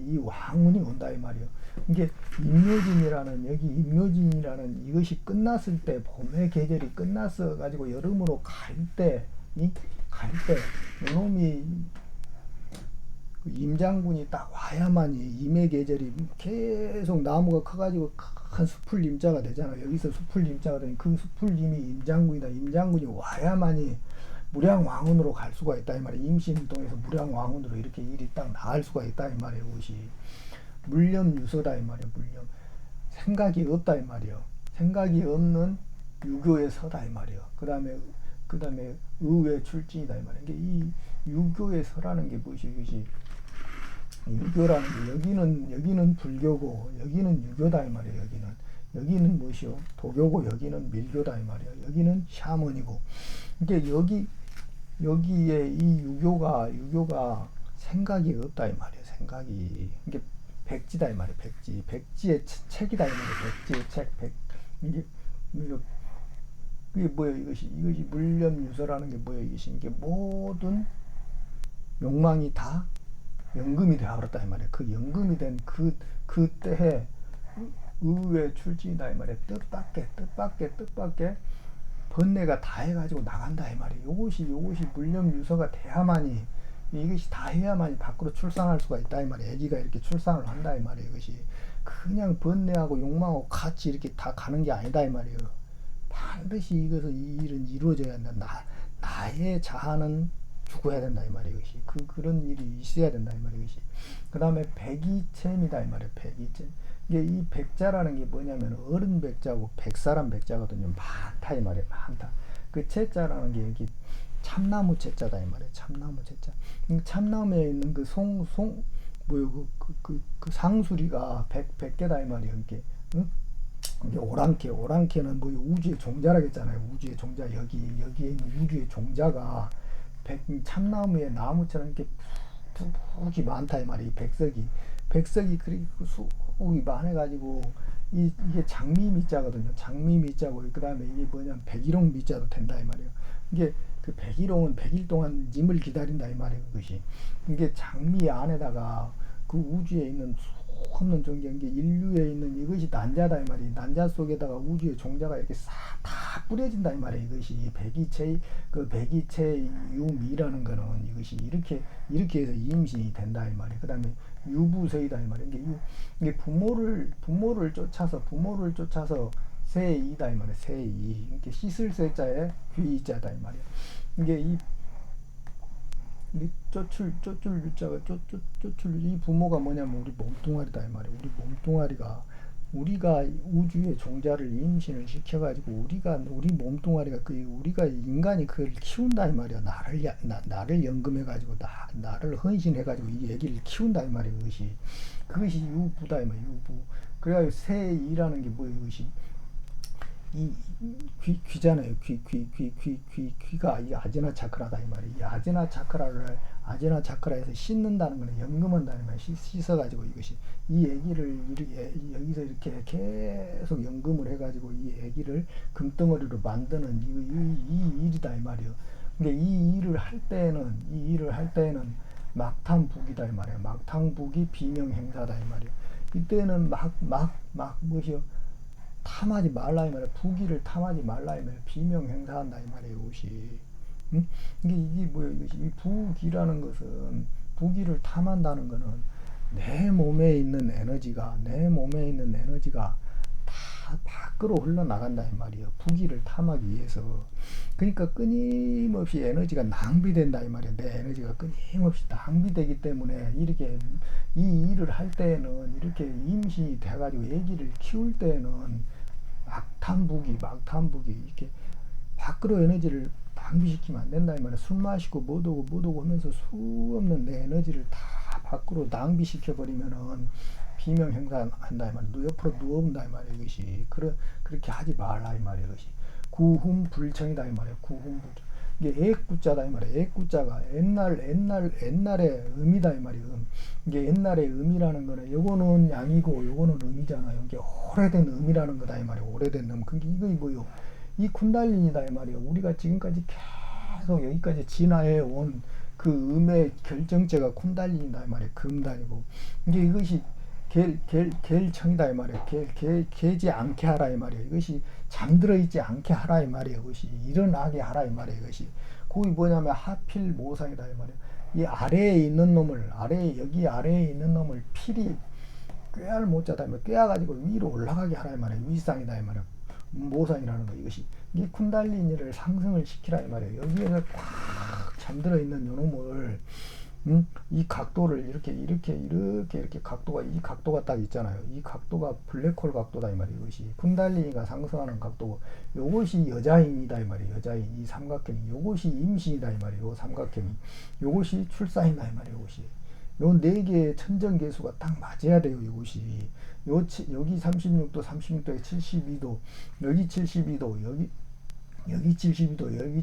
이 왕운이 온다 이 말이에요. 이게 임묘진이라는 이것이 끝났을 때, 봄의 계절이 끝났어 가지고 여름으로 갈 때 이놈이 임장군이 딱 와야만이 임의 계절이 계속 나무가 커가지고 큰 숲을 임자가 되잖아요. 여기서 숲을 임자가 되니 그 숲을 임이 임장군이다. 임장군이 와야만이 무량왕운으로 갈 수가 있다 이 말이에요. 임신을 통해서 무량왕운으로 이렇게 일이 딱 나갈 수가 있다 이 말이에요. 이것이 물념유서다 이 말이에요. 물념 생각이 없다 이 말이에요. 생각이 없는 유교의 서다 이 말이에요. 그 다음에 의외 출진이다 이 말이에요. 이 유교의 서라는 게 무엇이 이것이 유교라는 게 여기는 불교고 여기는 유교다 이 말이에요. 여기는 무엇이요? 도교고 여기는 밀교다 이 말이에요. 여기는 샤먼이고 이게 여기에 이 유교가 생각이 없다 이 말이에요. 생각이 이게 백지다 이 말이에요. 백지의 책이다 이 말이에요. 백지의 책 이게 뭐예요? 이것이 물념유서라는 게 뭐예요? 이게 모든 욕망이 다 연금이 되어버렸다 이 말이에요. 그 연금이 된 그때에 의외 출진이다 이 말이에요. 뜻밖의 번뇌가 다 해가지고 나간다 이 말이에요. 요것이 물념유서가 돼야만이 이것이 다 해야만이 밖으로 출산할 수가 있다 이 말이에요. 아기가 이렇게 출산을 한다 이 말이에요. 이것이 그냥 번뇌하고 욕망하고 같이 이렇게 다 가는 게 아니다 이 말이에요. 반드시 이 일은 이루어져야 한다. 나의 자아는 죽어야 된다 이 말이에요. 이것이 그런 일이 있어야 된다 이 말이에요. 이것이 그 다음에 백이체입니다 이 말이에요. 백이체 이게 이 백자라는 게 뭐냐면 어른 백자고 백사람 백자거든요. 많다 이 말이에요. 많다. 그 채자라는 게 여기 참나무 채자다 이 말이에요. 참나무 채자. 참나무에 있는 그 그 상수리가 100개다 이 말이에요. 이게 응? 이게 오랑캐는 뭐 우주의 종자라겠잖아요. 우주의 종자 여기에 있는 우주의 종자가 참나무의 나무처럼 이렇게 푹이 많다 이 말이에요. 백석이 그리고 수국이 많아가지고 이게 장미미자거든요. 장미미자고 그 다음에 이게 뭐냐면 백일홍 미자도 된다 이 말이에요. 이게 그 백일홍은 100일 동안 님을 기다린다 이 말이에요. 그것이 이게 장미 안에다가 그 우주에 있는 없는 존재인 게 인류에 있는 이것이 난자다 이 말이에요. 난자 속에다가 우주의 종자가 이렇게 싹 다 뿌려진다 이 말이에요. 이것이 백이체 유미라는 거는 이것이 이렇게 해서 임신이 된다 이 말이에요. 그다음에 유부세이다 이 말이에요. 이게 부모를 쫓아서 세이다 이 말이에요. 세이 이렇게 씻을 세자에 귀자다 이 말이에요. 이게 쫓을 유자가 이 부모가 뭐냐면 우리 몸뚱아리다 이 말이에요. 우리 몸뚱아리가 우리가 우주의 종자를 임신을 시켜가지고 우리 몸뚱아리가 우리가 인간이 그걸 키운다 이 말이야. 나를 연금해가지고 나를 헌신해가지고 이 애기를 키운다 이 말이야. 그것이 유부다 이 말이야. 유부. 그래가지고 세이라는 게 뭐예요? 이것이 귀잖아요. 귀가 이 아제나 차크라다 이 말이에요. 이 아제나 차크라에서 씻는다는 거는 연금한다는 말이에요. 씻어가지고 이것이 이 애기를 여기서 이렇게 계속 연금을 해가지고 이 애기를 금덩어리로 만드는 이 일이다 이 말이에요. 근데 이 일을 할 때에는 막탕북이다 이 말이에요. 막탕북이 비명행사다 이 말이에요. 이때는 뭐시요? 탐하지 말라 이 말이에요. 부기를 탐하지 말라 이 말이에요. 비명행사한다 이 말이에요. 이것이 이게 뭐예요? 이것이 이 부기라는 것은 부기를 탐한다는 것은 내 몸에 있는 에너지가 다 밖으로 흘러나간다 이 말이에요. 부기를 탐하기 위해서. 그러니까 끊임없이 에너지가 낭비된다 이 말이에요. 내 에너지가 끊임없이 낭비되기 때문에 이렇게 이 일을 할 때에는 이렇게 임신이 돼가지고 아기를 키울 때에는 막탐부기 이렇게 밖으로 에너지를 낭비시키면 안 된다 이 말이에요. 술 마시고 못 오고 하면서 수없는 내 에너지를 다 밖으로 낭비시켜 버리면은 비명행사한다 이 말이에요. 옆으로 누워본다 이 말이에요. 이것이 그렇게 하지 말라 이 말이에요. 이것이 구흠불청이다 이 말이에요. 구흠불청. 이게 애구자다 이 말이에요. 애구자가 옛날의 음이다 이 말이에요. 이게 옛날의 음이라는 거는 요거는 양이고 요거는 음이잖아요. 이게 오래된 음이라는 거다 이 말이에요. 오래된 음. 그게 이거 뭐요? 이 쿤달리니다 이 말이에요. 우리가 지금까지 계속 여기까지 진화해 온 그 음의 결정체가 쿤달리니다 이 말이에요. 금단이고 이것이 겔청이다 이 말이에요. 개지 않게 하라 이 말이에요. 이것이 잠들어 있지 않게 하라 이 말이에요. 이것이 일어나게 하라 이 말이에요. 이것이 그게 뭐냐면 하필 모상이다 이 말이에요. 이 아래에 있는 놈을 여기 아래에 있는 놈을 필히 꾀알 못 자다 이 말이에요. 꾀어가지고 위로 올라가게 하라 이 말이에요. 위상이다 이 말이에요. 모상이라는 거. 이것이 이 쿤달리니를 상승을 시키라 이 말이에요. 여기에서 꽉 잠들어 있는 요놈을 이 각도를 이렇게 각도가, 이 각도가 딱 있잖아요. 이 각도가 블랙홀 각도다 이 말이에요. 이것이 쿤달리니가 상승하는 각도고, 요것이 여자인이다 이 말이에요. 여자인, 이 삼각형이, 요것이 임신이다 이 말이에요. 요 삼각형이, 요것이 출산이다 이 말이에요. 요것이 요 네 개의 천정계수가 딱 맞아야 돼요. 이것이 여기 36도, 36도에 72도, 여기 72도, 여기 72도, 여기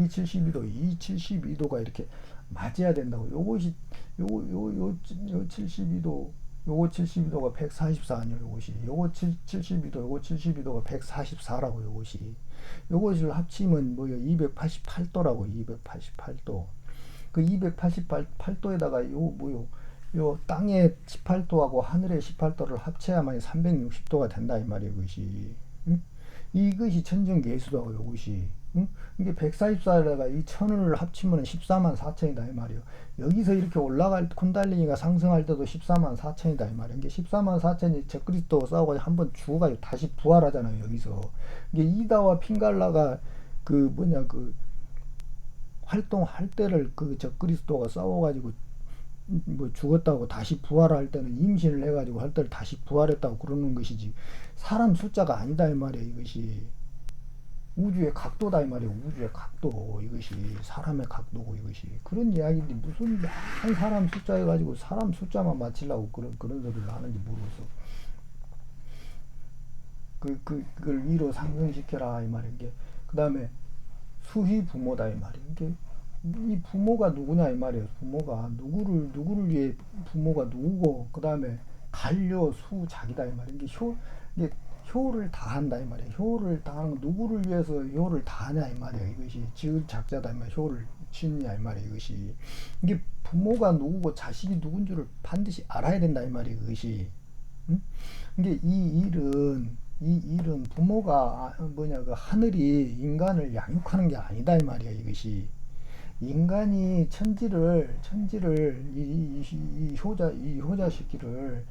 72도, 이 72도가 이렇게 맞아야 된다고. 요것이 요 72도, 요거 72도가 144 아니에요. 요것이 요거 72도, 요거 72도가 144라고. 요것을 합치면 뭐요? 288도라고. 288도. 그 288도에다가 요 땅의 18도하고 하늘의 18도를 합쳐야만 360도가 된다 이 말이에요. 이것이 천정계수다고. 요것이 이게 144에다가 이 1000을 합치면 14만 4천이다 이 말이에요. 여기서 이렇게 올라갈 쿤달리니가 상승할 때도 14만 4천이다 이 말이에요. 이게 14만 4천이 적그리스도와 싸우고 한번 죽어가지고 다시 부활하잖아요. 여기서 이게 이다와 핑갈라가 활동할 때를 적그리스도가 싸워가지고 뭐 죽었다고 다시 부활할 때는 임신을 해가지고 할 때를 다시 부활했다고 그러는 것이지, 사람 숫자가 아니다 이 말이에요. 이것이 우주의 각도다 이 말이에요. 우주의 각도. 이것이 사람의 각도고. 이것이 그런 이야기인데 무슨 한 사람 숫자 해가지고 사람 숫자만 맞추려고 그런 소리를 하는지 모르겠어. 그걸 위로 상승시켜라 이 말이에요. 그 다음에 수희 부모다 이 말이에요. 이 부모가 누구냐 이 말이에요. 부모가 누구를 위해 부모가 누구고, 그 다음에 간료 수 자기다 이 말이에요. 이게 효를 다한다 이 말이에요. 효를 다하는 거, 누구를 위해서 효를 다하냐 이 말이에요. 이것이 지을 작자다 이 말이에요. 효를 짓냐 이 말이에요. 이것이 이게 부모가 누구고 자식이 누군 줄을 반드시 알아야 된다 이 말이에요. 이것이 이게 이 일은 부모가 그 하늘이 인간을 양육하는 게 아니다 이 말이야. 이것이 인간이 천지를 이 효자 시키를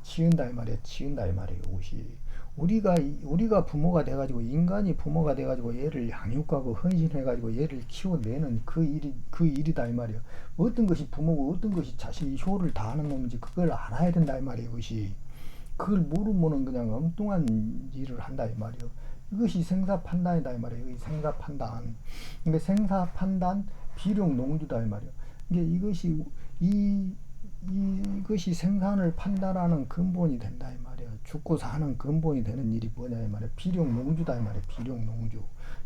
지은다 이 말이야. 지은다 이 말이에요. 이것이 우리가 부모가 돼가지고, 인간이 부모가 돼가지고 얘를 양육하고 헌신해가지고 얘를 키워내는 그 일이다 이 말이에요. 어떤 것이 부모고 어떤 것이 자식이 효를 다하는 놈인지 그걸 알아야 된다 이 말이에요. 이것이 그걸 모르면은 그냥 엉뚱한 일을 한다 이 말이에요. 이것이 생사판단이다 이 말이에요. 생사판단. 그러니까 생사판단 비룡농주다 이 말이에요. 이것이 이것이 생산을 판단하는 근본이 된다 이 말이에요. 죽고 사는 근본이 되는 일이 뭐냐 이 말이에요. 비룡농주다 이 말이에요. 비룡농주.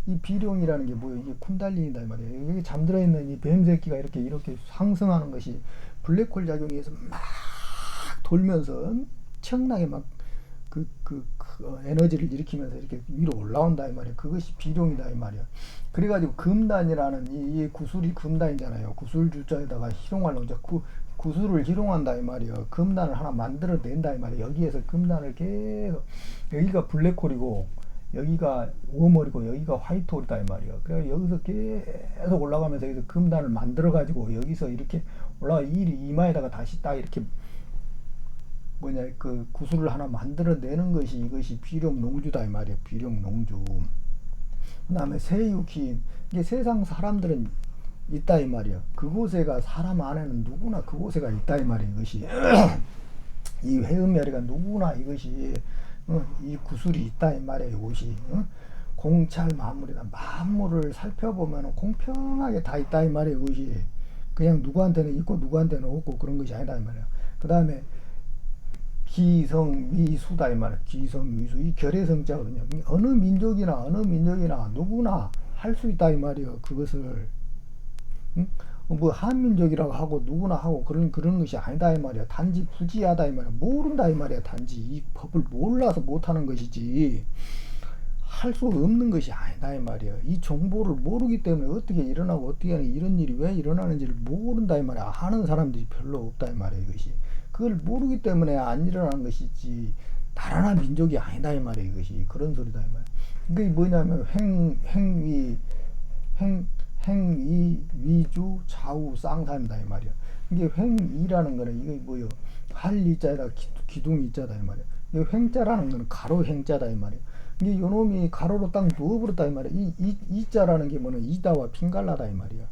이 비룡이라는 게 뭐예요? 이게 쿤달리니다 이 말이에요. 여기 잠들어 있는 이 뱀새끼가 이렇게 상승하는 것이 블랙홀 작용에 의해서 막 돌면서 엄청나게 막 에너지를 일으키면서 이렇게 위로 올라온다 이 말이에요. 그것이 비룡이다 이 말이에요. 그래가지고 금단이라는 이 구슬이 금단이잖아요. 구슬 주자에다가 희롱할 놈자, 구슬을 희롱한다 이 말이에요. 금단을 하나 만들어낸다 이 말이에요. 여기에서 금단을 계속, 여기가 블랙홀이고 여기가 웜홀이고 여기가 화이트홀이다 이 말이에요. 그래서 여기서 계속 올라가면서 여기서 금단을 만들어가지고 여기서 이렇게 올라가 이마에다가 다시 딱 이렇게 그 구슬을 하나 만들어내는 것이 이것이 비룡농주다 이 말이에요. 비룡농주. 그 다음에 세유키, 이게 세상 사람들은 있다 이 말이에요. 그곳에가 사람 안에는 누구나 그곳에가 있다 이 말이에요. 이것이 이 회음열이가 누구나 이것이 이 구슬이 있다 이 말이에요. 이것이 공찰 만물이다. 만물을 살펴보면 공평하게 다 있다 이 말이에요. 이것이 그냥 누구한테는 있고 누구한테는 없고 그런 것이 아니다 이 말이에요. 그 다음에 기성미수다 이 말이에요. 기성미수. 이 결의성자거든요. 어느 민족이나 누구나 할 수 있다 이 말이에요. 그것을 뭐 한민족이라고 하고 누구나 하고 그런 것이 아니다 이 말이에요. 단지 부지하다 이 말이에요. 모른다 이 말이에요. 단지 이 법을 몰라서 못하는 것이지 할 수 없는 것이 아니다 이 말이에요. 이 정보를 모르기 때문에 어떻게 일어나고 어떻게 하는, 이런 일이 왜 일어나는지를 모른다 이 말이에요. 하는 사람들이 별로 없다 이 말이에요. 이것이 그걸 모르기 때문에 안 일어나는 것이지 나라나 민족이 아니다 이 말이에요. 이것이 그런 소리다 이 말이에요. 그게 뭐냐면 행위 위주 좌우 쌍사입니다 이 말이에요. 이게 횡이라는 거는 이게 뭐요? 할 이자에다 기둥이 있자다 이 말이에요. 이 횡자라는 거는 가로 행자다 이 말이에요. 이게 요놈이 가로로 딱 누워버렸다 이 말이야. 이자라는 게 뭐는 이다와 핑갈라다 이 말이야.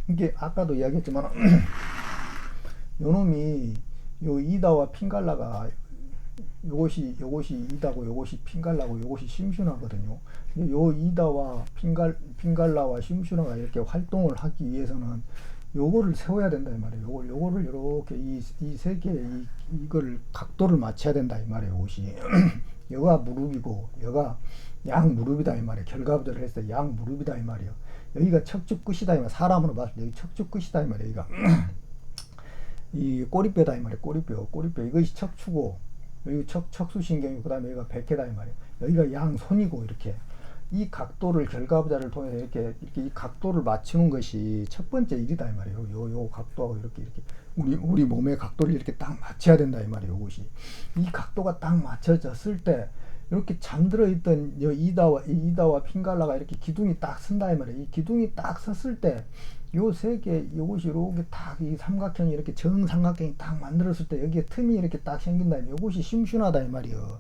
이게 아까도 이야기했지만 요놈이 요 이다와 핑갈라가 요것이 이다고 요것이 핑갈라고 요것이 심슈나거든요. 요 이다와 핑갈라와 심슈나가 이렇게 활동을 하기 위해서는 요거를 세워야 된다 이 말이에요. 요거를 이렇게 이 세 개 이걸 각도를 맞춰야 된다 이 말이에요. 요것이 여가 무릎이고 여가 양 무릎이다 이 말이에요. 결과부터를 했을 때 양 무릎이다 이 말이에요. 여기가 척추 끝이다 이 말이에요. 사람으로 봤을 때 여기 척추 끝이다 이 말이에요. 여기가 이 꼬리뼈다 이 말이에요. 꼬리뼈 이것이 척추고 여기 척수신경이고 그 다음에 여기가 백회다 이 말이에요. 여기가 양손이고 이렇게 이 각도를 결과부자를 통해서 이렇게 이 각도를 맞추는 것이 첫 번째 일이다 이 말이에요. 요 각도하고 이렇게 우리 몸의 각도를 이렇게 딱 맞춰야 된다 이 말이에요. 이것이 이 각도가 딱 맞춰졌을 때 이렇게 잠들어 있던 이다와 핑갈라가 이렇게 기둥이 딱 쓴다 이 말이에요. 이 기둥이 딱 섰을 때 요 세 개 요것이 이렇게 딱 이 삼각형이 이렇게 정삼각형이 딱 만들었을 때 여기에 틈이 이렇게 딱 생긴다. 이것이 심순하다 이 말이에요.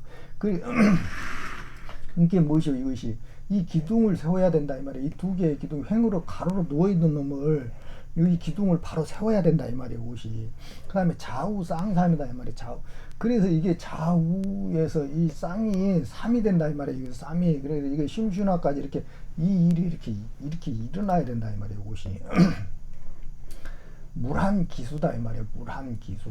이게 무엇이요? 이것이 이 기둥을 세워야 된다 이 말이에요. 이 두 개의 기둥 횡으로 가로로 누워 있는 놈을 이 기둥을 바로 세워야 된다 이 말이에요. 이것이 그 다음에 좌우 쌍삼이다 이 말이에요. 좌우 그래서 이게 좌우에서 이 쌍이 3이 된다 이 말이에요. 3이 그래서 이게 심순하까지 이렇게 이 일이 이렇게 일어나야 된다 이 말이에요. 이것이 물한 기수다 이 말이에요. 물한 기수.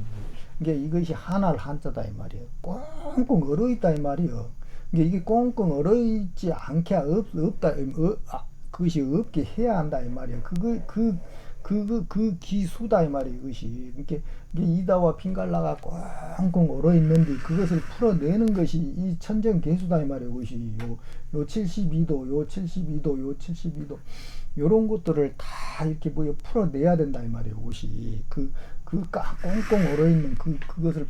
이것이 하나를 한자다 이 말이에요. 꽁꽁 얼어 있다 이 말이에요. 이게 꽁꽁 얼어 있지 않게 없다. 그것이 없게 해야 한다 이 말이에요. 그 기수다 이 말이에요. 이것이 이게 이다와 핑갈라가 꽁꽁 얼어 있는데 그것을 풀어내는 것이 이 천정계수다 이 말이에요. 이것이 요 72도, 요 72도, 요 72도 요런 것들을 다 이렇게 풀어내야 된다 이 말이에요. 이것이 꽁꽁 얼어 있는 그것을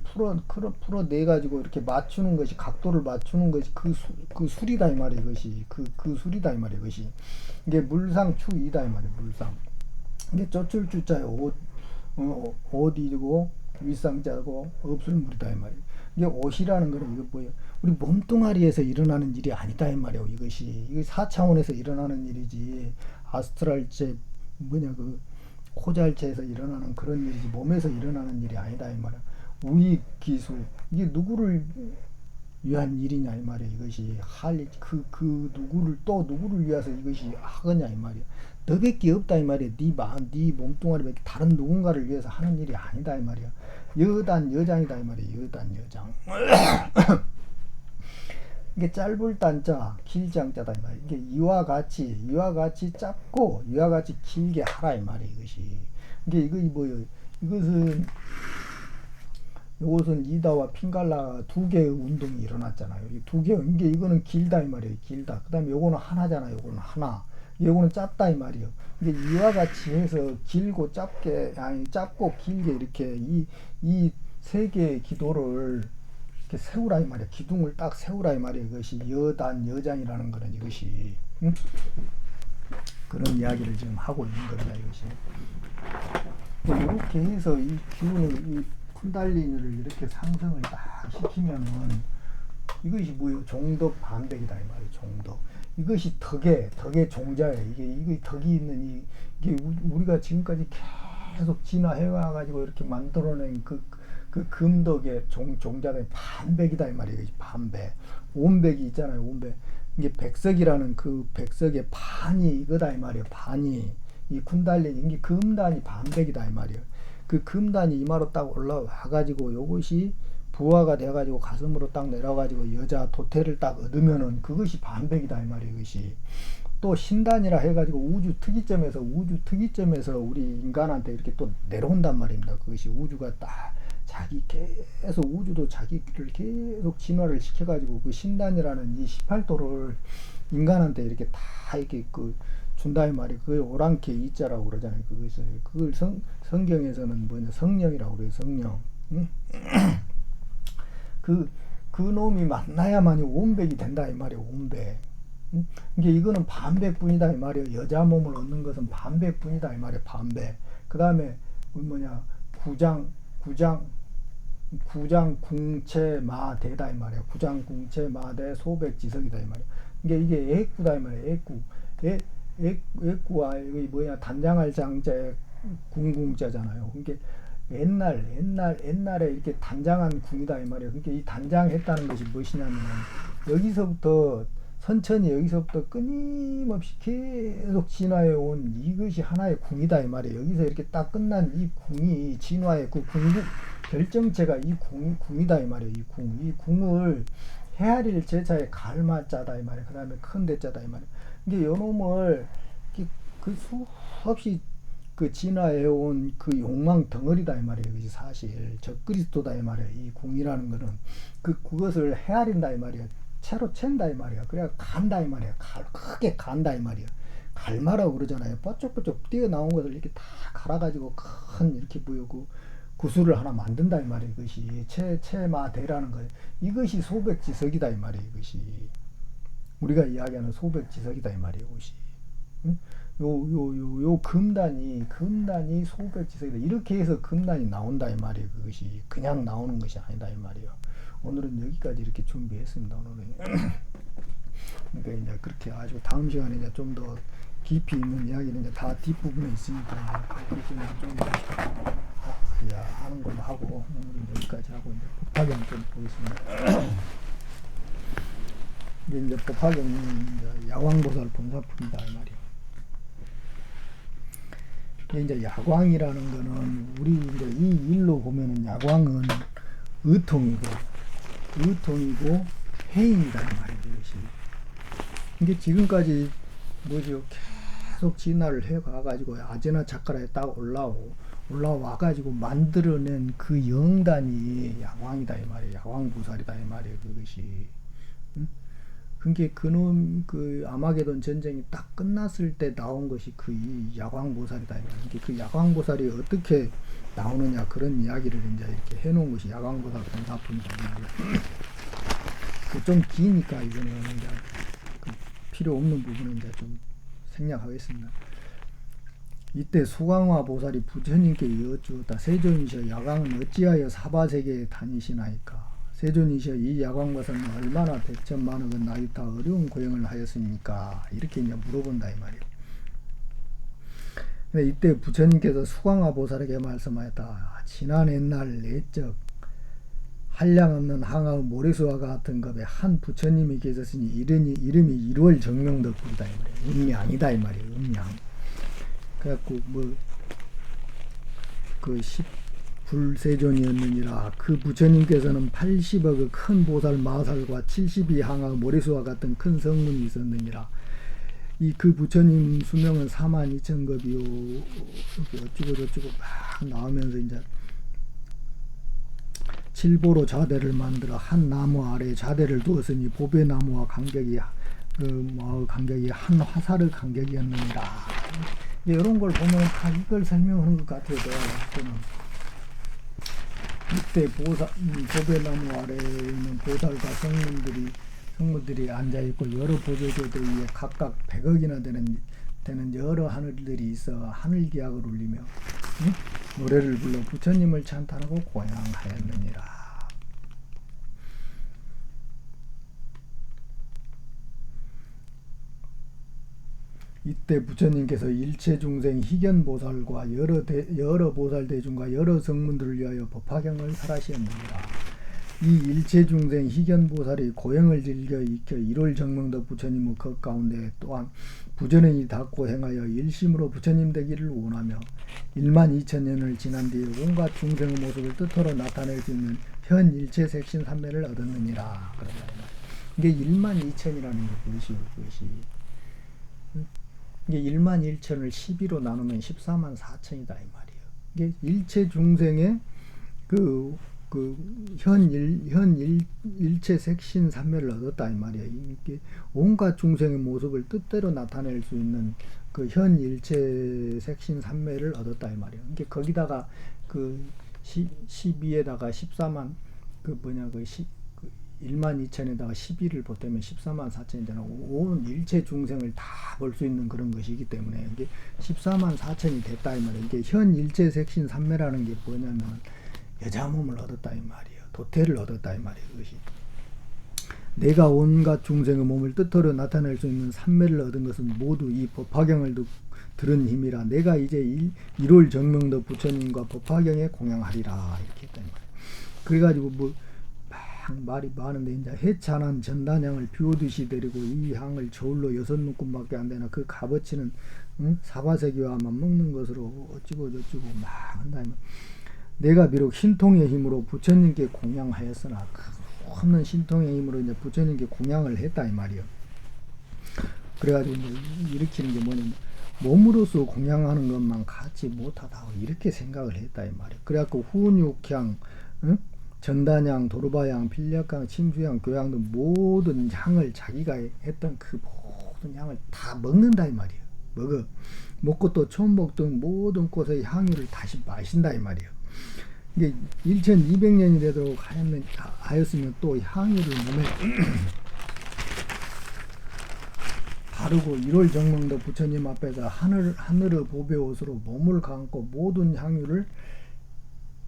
풀어내 가지고 이렇게 맞추는 것이 각도를 맞추는 것이 그 술이다 이 말이에요. 이것이 그 술이다 이 말이에요. 이것이 이게 물상추이다 이 말이에요. 물상 이게 쪼출주자요. 옷이고 윗상자고 없을물이다 이 말이에요. 이게 옷이라는 거는 이거 뭐예요? 우리 몸뚱아리에서 일어나는 일이 아니다 이 말이에요. 이것이 4차원에서 일어나는 일이지 아스트랄체 코잘체에서 일어나는 그런 일이지 몸에서 일어나는 일이 아니다 이 말이에요. 우익기수 이게 누구를 위한 일이냐 이 말이에요. 이것이 누구를 위해서 이것이 하느냐 이 말이에요. 너밖에 없다 이 말이에요. 네 몸뚱아리밖에 다른 누군가를 위해서 하는 일이 아니다 이 말이에요. 여단 여장이다 이 말이에요. 여단 여장. 이게 짧을 단자, 길장자다 이 말이에요. 이게 이와 같이 짧고 이와 같이 길게 하라 이 말이에요. 이거 뭐예요? 이것은 이다와 핑갈라 두 개의 운동이 일어났잖아요. 이거는 길다 이 말이에요. 길다. 그다음에 요거는 하나잖아요. 요거는 하나. 요거는 짧다 이 말이에요. 이게 이와 같이 해서 길고 짧고 길게 이렇게 이 세 개의 기도를 이렇게 세우라 이 말이에요. 기둥을 딱 세우라 이 말이에요. 이것이 여단 여장이라는 거는 이것이 그런 이야기를 지금 하고 있는 겁니다. 이것이 이렇게 해서 이 기운을 이 쿤달리니를 이렇게 상승을 딱 시키면은 이것이 뭐예요? 종덕 반백이다 이 말이에요. 종덕. 이것이 덕의 종자예요. 이게 덕이 있는 이게 우리가 지금까지 계속 진화해 와가지고 이렇게 만들어낸 그 금덕의 종자가 반백이다 이 말이에요. 반백. 온백이 있잖아요. 온백. 이게 백석이라는 그 백석의 반이 이거다 이 말이에요. 반이 이 쿤달리니 이게 금단이 반백이다 이 말이에요. 그 금단이 이마로 딱 올라와 가지고 요것이 부하가 돼 가지고 가슴으로 딱 내려 가지고 여자 도태를 딱 얻으면은 그것이 반백이다 이 말이에요. 이것이 또 신단이라 해 가지고 우주 특이점에서 우리 인간한테 이렇게 또 내려온단 말입니다. 그것이 우주가 딱 계속 우주도 자기를 계속 진화를 시켜 가지고 그 신단이라는 이 18도를 인간한테 이렇게 다 이렇게 준다 이 말이 그걸 오랑캐 이자라고 그러잖아요. 그걸 성경에서는 뭐냐 성령이라고 그래요. 성령. 응? 그 놈이 만나야만이 온백이 된다 이 말이에요. 온백. 응? 이거는 반백뿐이다 이 말이에요. 여자 몸을 얻는 것은 반백뿐이다 이 말이에요. 반백. 그 다음에 구장 구장궁체마대다 이 말이야. 구장궁체마대 소백지석이다 이 말이야. 이게 애구다 이 말이야. 애구. 애구와 여기 뭐야 단장할 장자에 궁궁자잖아요. 그게 옛날에 이렇게 단장한 궁이다 이 말이야. 그러니까 이 단장했다는 것이 무엇이냐면 여기서부터 선천히 여기서부터 끊임없이 계속 진화해 온 이것이 하나의 궁이다 이 말이에요. 여기서 이렇게 딱 끝난 이 궁이 진화의 그 궁 결정체가 이 궁이다 이 말이에요. 이 궁을 헤아릴 제자의 갈마자다 이 말이에요. 그 다음에 큰 대자다 이 말이에요. 이게 요놈을 그 수없이 그 진화해온 그 욕망 덩어리다 이 말이에요. 그것이 사실 적그리스도다 이 말이에요. 이 궁이라는 거는 그것을 헤아린다 이 말이에요. 채로 챈다 이 말이야. 그래야 간다 이 말이야. 크게 간다 이 말이야. 갈마라고 그러잖아요. 뻐쩍뻐쩍 뛰어나온 것을 이렇게 다 갈아가지고 큰 이렇게 보이고 구슬을 하나 만든다 이 말이에요. 이것이 체마대라는 거예요. 이것이 소백지석이다 이 말이에요. 이것이 우리가 이야기하는 소백지석이다 이 말이에요. 이것이 요 금단이 소백지석이다. 이렇게 해서 금단이 나온다 이 말이에요. 그것이 그냥 나오는 것이 아니다 이 말이에요. 오늘은 여기까지 이렇게 준비했습니다. 오늘은 그러니까 이제 그렇게 아주 다음 시간에 이제 좀 더 깊이 있는 이야기는 이제 다 뒷부분에 있으니까 그렇게 좀 하는 걸로 하고 오늘은 여기까지 하고 이제 법화경 좀 보겠습니다. 이제 법화경은 이제 야광보살 본사품이다 이 말이에요. 이제 야광이라는 거는 우리 이제 이 일로 보면은 야광은 의통이고 해인이다 이 말이에요. 이것이 이게 지금까지 뭐죠? 계속 진화를 해 가가지고 아제나 차크라에 딱 올라와 가지고 만들어낸 그 영단이 야광이다 이 말이에요. 야광보살이다 이 말이에요. 그것이 그게 그놈 그 아마게돈 전쟁이 딱 끝났을 때 나온 것이 그 이 야광보살이다 이 말이에요. 그 야광보살이 어떻게 나오느냐 그런 이야기를 이제 이렇게 해놓은 것이 야광보살 본사품이다 이 말이에요. 좀 기니까 이거는 이제 그 필요 없는 부분은 이제 좀 생략하겠습니다. 이때 수광화 보살이 부처님께 여쭈었다. 세존이시여 야광은 어찌하여 사바세계에 다니시나이까. 세존이시여 이 야광보살은 얼마나 백천만억은 나이타 어려운 고행을 하였습니까? 이렇게 이제 물어본다 이 말이에요. 근데 이때 부처님께서 수광화 보살에게 말씀하였다. 지난 옛날 내적 한량없는 항아의 모래수와 같은 겁에 한 부처님이 계셨으니 이름이 1월 정명덕불이다 이 말이에요. 음양이다 이 말이에요. 음양. 그래갖고 그 10불세존이었느니라. 그 부처님께서는 80억의 큰 보살 마살과 72 항아의 모래수와 같은 큰 성문이 있었느니라. 그 부처님 수명은 42,000급이요. 어쩌고 저쩌고 막 나오면서 이제 칠보로 자대를 만들어 한 나무 아래에 자대를 두었으니 보배나무와 간격이 한 화살의 간격이었느니라. 이런 걸 보면 다 이걸 설명하는 것 같아요. 이때 보배나무 아래에 있는 보살과 성문들이 앉아있고 여러 보조교들 위에 각각 100억이나 되는 여러 하늘들이 있어 하늘기약을 울리며 노래를 불러 부처님을 찬탄하고 고향하였느니라. 이때 부처님께서 일체 중생 희견보살과 여러 보살 대중과 여러 성문들을 위하여 법화경을 설하시었느니라. 이 일체 중생 희견보살이 고행을 즐겨 익혀 1월 정명덕 부처님의 것 가운데 또한 부전행이 닿고 행하여 일심으로 부처님 되기를 원하며 12,000년을 지난 뒤에 온갖 중생의 모습을 뜻으로 나타낼 수 있는 현 일체 색신 삼매를 얻었느니라. 이게 12,000이라는 게 무엇이요? 이게 11,000을 12로 나누면 144,000이다 이 말이에요. 이게 일체 중생의 현 일체 색신 삼매를 얻었다 이 말이에요. 이게 온갖 중생의 모습을 뜻대로 나타낼 수 있는 그 현 일체 색신 삼매를 얻었다 이 말이에요. 이게 거기다가 그 12에다가 14만 12,000에다가 12를 보태면 144,000이잖아. 온 일체 중생을 다 볼 수 있는 그런 것이기 때문에 이게 144,000이 됐다 이 말이에요. 이게 현 일체 색신 삼매라는 게 뭐냐면 여자 몸을 얻었다 이 말이에요. 도태를 얻었다 이 말이에요. 그것이 내가 온갖 중생의 몸을 뜻대로 나타낼 수 있는 삼매를 얻은 것은 모두 이 법화경을 들은 힘이라 내가 이제 1월 정명도 부처님과 법화경에 공양하리라 이렇게 했단 말이에요. 그래가지고 뭐 막 말이 많은데 이제 해찬한 전단향을 비오듯이 데리고 이 향을 저울로 6눈금밖에 안 되나 그 값어치는 사바세계와만 먹는 것으로 어찌고 저찌고 막 한다. 내가 비록 신통의 힘으로 부처님께 공양하였으나 그 없는 신통의 힘으로 이제 부처님께 공양을 했다 이 말이요. 그래가지고 이제 일으키는 게 뭐냐면 몸으로서 공양하는 것만 갖지 못하다고 이렇게 생각을 했다 이 말이에요. 그래갖고 훈육향, 전단향, 도르바향, 필력향, 침수향, 교향 등 모든 향을 자기가 했던 그 모든 향을 다 먹는다 이 말이에요. 먹고 또 촌목 등 모든 꽃의 향유를 다시 마신다 이 말이에요. 이게 1200년이 되도록 하였으면 또 향유를 몸에 바르고 1월 정명도 부처님 앞에서 하늘의 보배 옷으로 몸을 감고 모든 향유를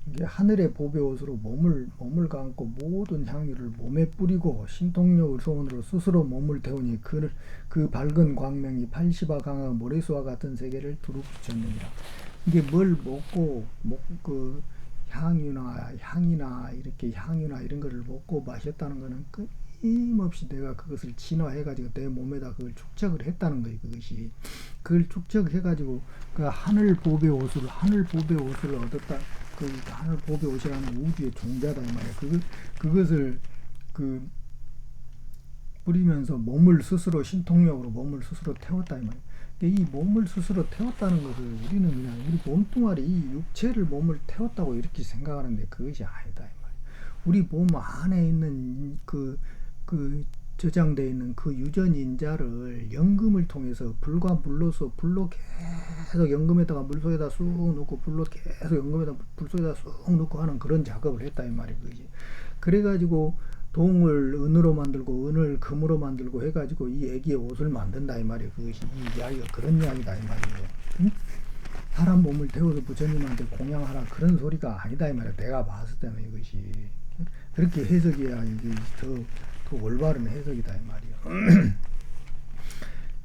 이게 하늘의 보배 옷으로 몸을 감고 모든 향유를 몸에 뿌리고 신통력 의소원으로 스스로 몸을 태우니 그 밝은 광명이 80화 강화 모래수와 같은 세계를 두루 비쳤느니라. 이게 뭘 먹고 그 향이나 이렇게 향유나 이런 거를 먹고 마셨다는 거는 끊임없이 내가 그것을 진화해가지고 내 몸에다 그걸 축적을 했다는 거예요. 그걸 축적해가지고 그 하늘 보배 옷을 얻었다. 그 하늘 보배 옷이라는 우주의 종자다 이 말이야. 그것을 뿌리면서 몸을 스스로 신통력으로 몸을 스스로 태웠다 이 말이야. 이 몸을 스스로 태웠다는 것을 우리는 그냥 우리 몸뚱아리 이 육체를 몸을 태웠다고 이렇게 생각하는데 그것이 아니다 이 말이야. 우리 몸 안에 있는 그 저장되어 있는 그 유전인자를 연금을 통해서 불과 물로서 불로 계속 연금에다가 물속에다 쑥 넣고 불로 계속 연금에다 불속에다 쑥 넣고 하는 그런 작업을 했다 이 말이야. 그래가지고 동을 은으로 만들고 은을 금으로 만들고 해가지고 이 애기의 옷을 만든다 이 말이에요. 그것이 이 이야기가 그런 이야기다 이 말이에요. 응? 사람 몸을 태워서 부처님한테 공양하라 그런 소리가 아니다 이 말이에요. 내가 봤을 때는 이것이 그렇게 해석해야 이게 더 올바른 해석이다 이 말이에요.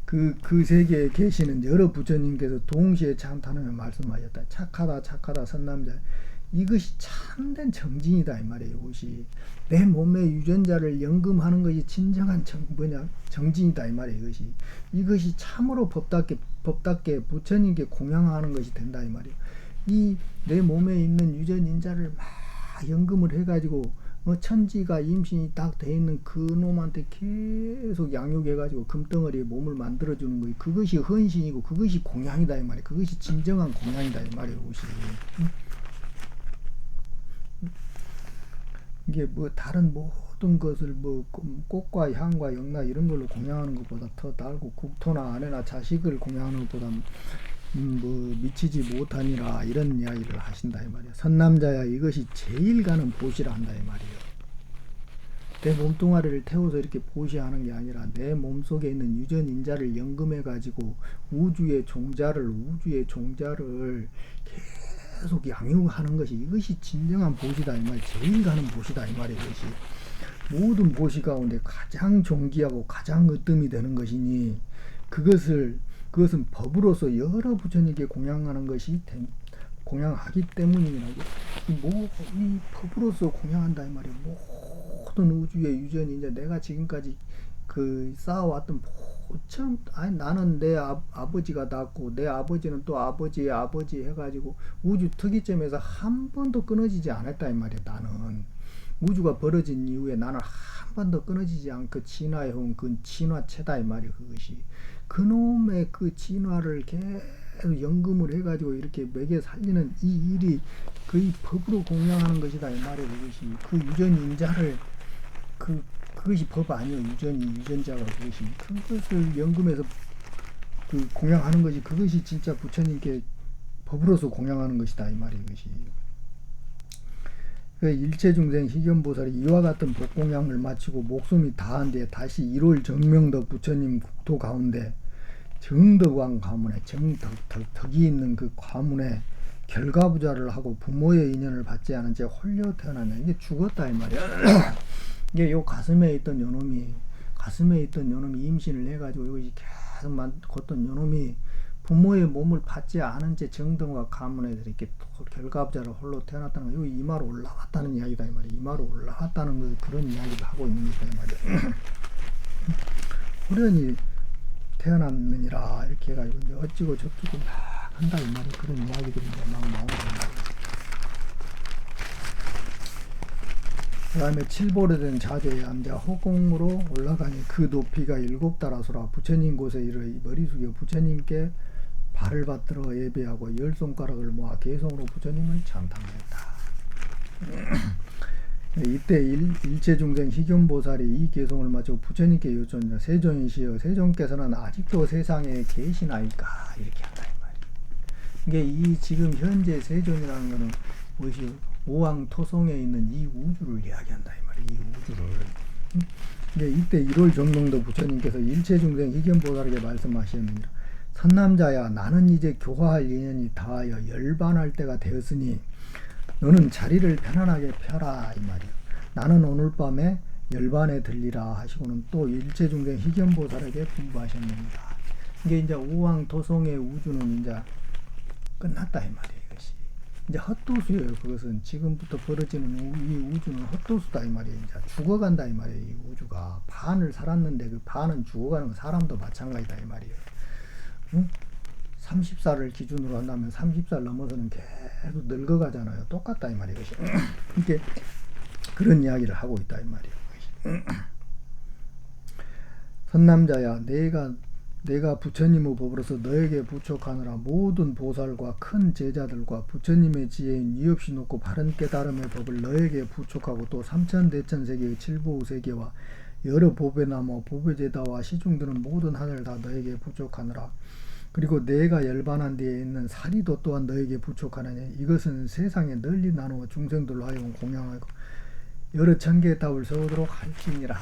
그 세계에 계시는 여러 부처님께서 동시에 찬탄하며 말씀하셨다. 착하다 선남자. 이것이 참된 정진이다 이 말이에요. 이것이 내 몸의 유전자를 연금하는 것이 진정한 정진이다 이 말이에요. 이것이 참으로 법답게 부처님께 공양하는 것이 된다 이 말이에요. 이 내 몸에 있는 유전인자를 막 연금을 해가지고 천지가 임신이 딱 돼 있는 그 놈한테 계속 양육해가지고 금덩어리에 몸을 만들어주는 거예요. 그것이 헌신이고 그것이 공양이다 이 말이에요. 그것이 진정한 공양이다 이 말이에요. 이게 뭐 다른 모든 것을 뭐 꽃과 향과 영나 이런 걸로 공양하는 것보다 더 달고 국토나 아내나 자식을 공양하는 것보다 뭐 미치지 못하니라 이런 이야기를 하신다 이 말이야. 선남자야 이것이 제일 가는 보시라 한다 이 말이에요. 내 몸뚱아리를 태워서 이렇게 보시하는 게 아니라 내 몸속에 있는 유전인자를 연금해 가지고 우주의 종자를 계속 양육하는 것이 이것이 진정한 보시다 이 말이에요. 제일 가는 보시다 이 말이에요. 이것이 모든 보시 가운데 가장 존귀하고 가장 으뜸이 되는 것이니 그것은 법으로서 여러 부처님께 공양하는 것이 공양하기 때문이라 이 법으로서 공양한다 이 말이에요. 모든 우주의 유전인자 내가 지금까지 쌓아왔던 나는 내 아버지가 낳고 내 아버지는 또 아버지의 아버지 해가지고 우주 특이점에서 한 번도 끊어지지 않았다 이 말이야. 나는 우주가 벌어진 이후에 나는 한 번도 끊어지지 않고 진화해온 그 진화체다 이 말이야. 그것이 그놈의 그 진화를 계속 연금을 해가지고 이렇게 먹여 살리는 이 일이 거의 법으로 공양하는 것이다 이 말이야. 그것이 그 유전인자를 그것이 법 아니에요. 유전자가 그것을 연금해서 공양하는 것이 그것이 진짜 부처님께 법으로서 공양하는 것이다 이 말이에요. 이것이 일체중생 희견보살이 이와 같은 복공양을 마치고 목숨이 다한 뒤에 다시 1월 정명도 부처님 국토 가운데 정덕왕 가문에 덕이 있는 그 가문에 결가부자를 하고 부모의 인연을 받지 않은 채 홀려 태어났냐. 이게 죽었다 이 말이야. 이게 요 가슴에 있던 요놈이 임신을 해가지고 이것이 계속 걷던 요놈이 부모의 몸을 받지 않은 채 정등과 가문에서 이렇게 결가부자를 홀로 태어났다는 거, 이마로 올라왔다는 이야기다 이 말이야. 이마로 올라왔다는 거, 그런 이야기를 하고 있는 거다 이 말이야. 호련히 태어났느니라 이렇게 해가지고 이제 어찌고 저찌고 막 한다 이 말이야. 그런 이야기들이 이제 막 나오는 거야. 그 다음에 칠보로 된 자재에 앉아 허공으로 올라가니 그 높이가 7다라소라. 부처님 곳에 이르 머리 숙여 부처님께 발을 받들어 예배하고 10손가락을 모아 개성으로 부처님을 찬탄했다. 이때 일체중생 희견보살이 이 개성을 마치고 부처님께 여쭙냐. 세존이시여 세존께서는 아직도 세상에 계시나이까 이렇게 한다 이 말이야. 이게 이 지금 현재 세존이라는 거는 무엇이 오왕토성에 있는 이 우주를 이야기한다 이 말이야. 이 우주를. 이때 1월 정명도 부처님께서 일체중생 희견보살에게 말씀하셨느니라. 선남자야, 나는 이제 교화할 인연이 다하여 열반할 때가 되었으니 너는 자리를 편안하게 펴라 이 말이야. 나는 오늘 밤에 열반에 들리라 하시고는 또 일체중생 희견보살에게 분부하셨습니다. 이게 이제 오왕토성의 우주는 이제 끝났다 이 말이에요. 이것이 이제 헛도수예요. 그것은 지금부터 벌어지는 이 우주는 헛도수다 이 말이에요. 이제 죽어간다 이 말이에요. 이 우주가 반을 살았는데 그 반은 죽어가는 거, 사람도 마찬가지다 이 말이에요. 30살을 기준으로 한다면 30살 넘어서는 계속 늙어가잖아요. 똑같다 이 말이에요. 이렇게 그런 이야기를 하고 있다 이 말이에요. 선남자야, 내가 부처님의 법으로서 너에게 부촉하느라 모든 보살과 큰 제자들과 부처님의 지혜인 이없이 높고 바른 깨달음의 법을 너에게 부촉하고 또 삼천대천세계의 칠보세계와 여러 보배나무 보배제다와 시중들은 모든 하늘 다 너에게 부촉하느라. 그리고 내가 열반한 데에 있는 사리도 또한 너에게 부촉하느니 이것은 세상에 널리 나누어 중생들로 하여금 공양하고 여러 천개의 답을 세우도록 할지니라.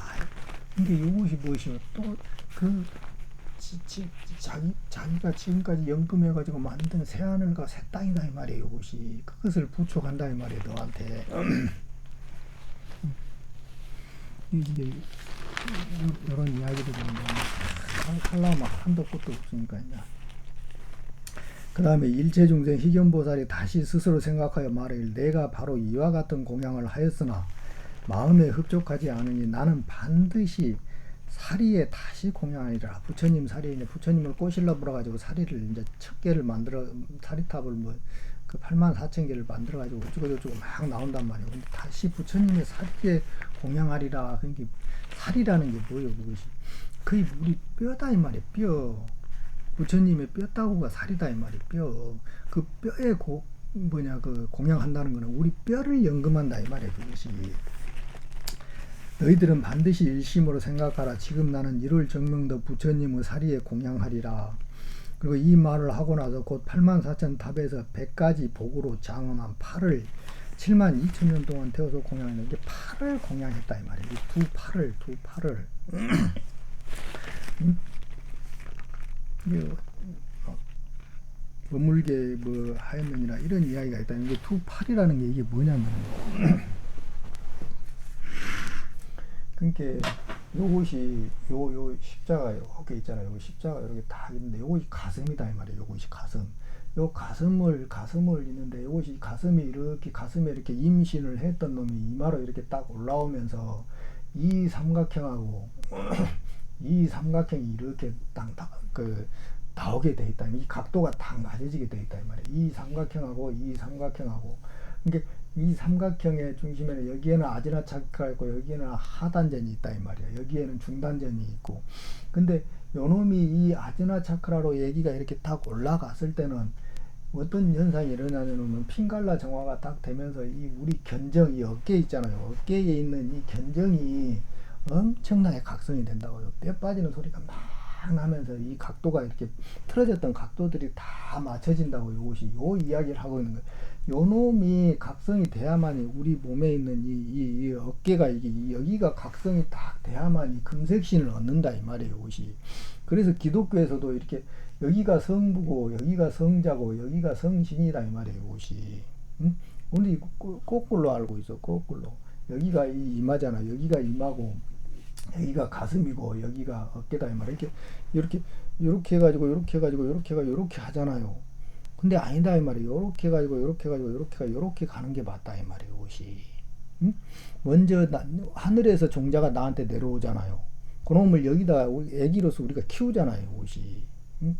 이게 이것이 무엇이요? 또 그 자기가 지금까지 연금해가지고 만든 새하늘과 새 땅이다 이 말이에요. 이것이 그것을 부촉한다 이 말이에요. 너한테. 이게 이런 이야기들이 하려면 한도 끝도 없으니까 이제. 그 다음에 일체중생 희견보살이 다시 스스로 생각하여 말하길 내가 바로 이와 같은 공양을 하였으나 마음에 흡족하지 않으니 나는 반드시 사리에 다시 공양하리라. 부처님 사리에 이제 부처님을 꼬실러 불어가지고 사리를 이제 첫 개를 만들어 사리탑을 그 84,000개를 만들어 가지고 어쩌고저쩌고 막 나온단 말이에요. 근데 다시 부처님의 사리에 공양하리라. 그러니까 살이라는 게 뭐예요? 그것이 거의 우리 뼈다 이 말이에요. 뼈. 부처님의 뼈다구가 살이다 이 말이에요. 뼈. 그 뼈에 그 공양한다는 거는 우리 뼈를 연금한다 이 말이에요. 그것이. 너희들은 반드시 일심으로 생각하라. 지금 나는 1월 정명도 부처님의 사리에 공양하리라. 그리고 이 말을 하고 나서 곧 84,000 탑에서 100가지 복으로 장엄한 팔을 72,000년 동안 태워서 공양했는데 이게 팔을 공양했다 이 말이에요. 두 팔을 이게 머물게 뭐 하였느니라 이런 이야기가 있다. 이게 두 팔이라는 게 이게 뭐냐면 그러니까 요것이 요 십자가 이렇게 있잖아요. 요 십자가 이렇게 다 있는데 요것이 가슴이다 이 말이에요. 요것이 가슴. 요 가슴을 있는데 요것이 가슴에 이렇게 임신을 했던 놈이 이마로 이렇게 딱 올라오면서 이 삼각형하고 이 삼각형이 이렇게 딱 나오게 돼 있다. 이 각도가 딱 맞아지게 돼 있다 이 말이에요. 이 삼각형하고 그러니까 이 삼각형의 중심에는 여기에는 아지나 차크가 있고 여기에는 하단전이 있다 이 말이야. 여기에는 중단전이 있고. 근데 요놈이 이 아지나 차크라로 얘기가 이렇게 딱 올라갔을 때는 어떤 현상이 일어나냐면 핑갈라 정화가 딱 되면서 이 우리 견정, 이 어깨 있잖아요. 어깨에 있는 이 견정이 엄청나게 각성이 된다고요. 뼈 빠지는 소리가 막 나면서 이 각도가 이렇게 틀어졌던 각도들이 다 맞춰진다고 요것이 요 이야기를 하고 있는 거예요. 요 놈이 각성이 돼야만이 우리 몸에 있는 이 어깨가 여기가 각성이 딱 돼야만이 금색신을 얻는다 이 말이에요. 요것이. 그래서 기독교에서도 이렇게 여기가 성부고 여기가 성자고 여기가 성신이다 이 말이에요. 이것이. 응? 우리 거꾸로 알고 있어. 거꾸로. 여기가 이마잖아. 여기가 이마고 여기가 가슴이고 여기가 어깨다 이 말이에요. 이렇게 해가지고 이렇게 해가지고 이렇게 하잖아요. 근데 아니다 이 말이에요. 이렇게 해가지고 이렇게 가는 게 맞다 이 말이에요. 이것이. 응? 먼저 하늘에서 종자가 나한테 내려오잖아요. 그놈을 여기다 애기로서 우리가 키우잖아요. 이것이. 응?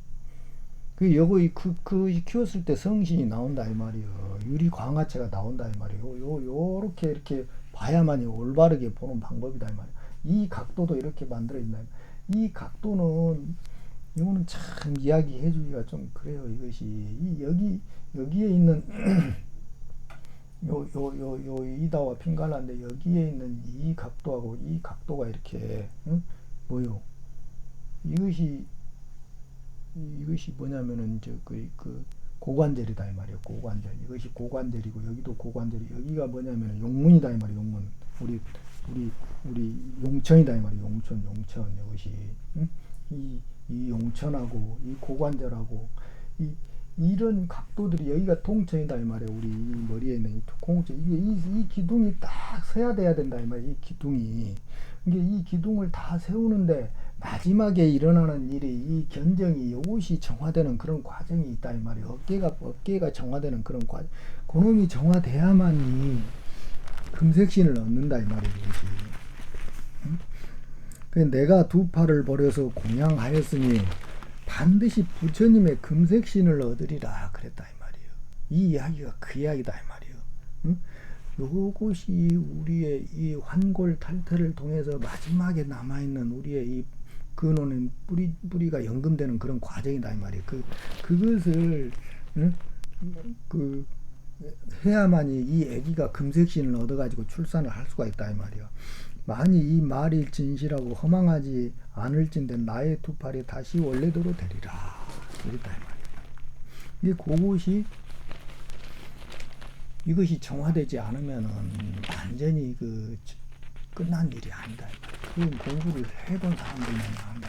키웠을 때 성신이 나온다 이 말이에요. 유리 광화체가 나온다 이 말이에요. 요렇게 이렇게 봐야만이 올바르게 보는 방법이다 이 말이에요. 이 각도도 이렇게 만들어진다. 이 각도는 이거는 참 이야기해 주기가 좀 그래요. 이것이 여기에 있는 이다와 핑갈라인데 여기에 있는 이 각도하고 이 각도가 이렇게 뭐요? 이것이 뭐냐면은 그 고관절이다 이 말이에요. 고관절. 이것이 고관절이고 여기도 고관절이 여기가 뭐냐면은 용문이다 이 말이에요. 용문. 우리 용천이다 이 말이에요. 용천. 이것이 이 용천하고 이 고관절하고 이런 각도들이 여기가 통천이다 이 말이에요. 우리 이 머리에 있는 이 통천. 이 기둥이 딱 서야 돼야 된다 이 말이에요. 이 기둥이. 이게 이 기둥을 다 세우는데 마지막에 일어나는 일이 이 견정이 이것이 정화되는 그런 과정이 있다 이 말이에요. 어깨가 정화되는 그런 과정. 그놈이 정화돼야만이 금색신을 얻는다 이 말이에요. 이것이. 내가 두 팔을 버려서 공양하였으니 반드시 부처님의 금색신을 얻으리라 그랬다 이 말이에요. 이 이야기가 그 이야기다 이 말이에요. 응? 요것이 우리의 이 환골 탈퇴를 통해서 마지막에 남아있는 우리의 이 근원의 뿌리가 연금되는 그런 과정이다 이 말이에요. 그것을 해야만이 이 아기가 금색신을 얻어가지고 출산을 할 수가 있다 이 말이에요. 만이 이 말이 진실하고 허망하지 않을진데 나의 두 팔이 다시 원래대로 되리라. 그랬다 이 말이에요. 그것이 이것이 정화되지 않으면은 완전히 끝난 일이 아니다. 그 공부를 해본 사람들만 안다.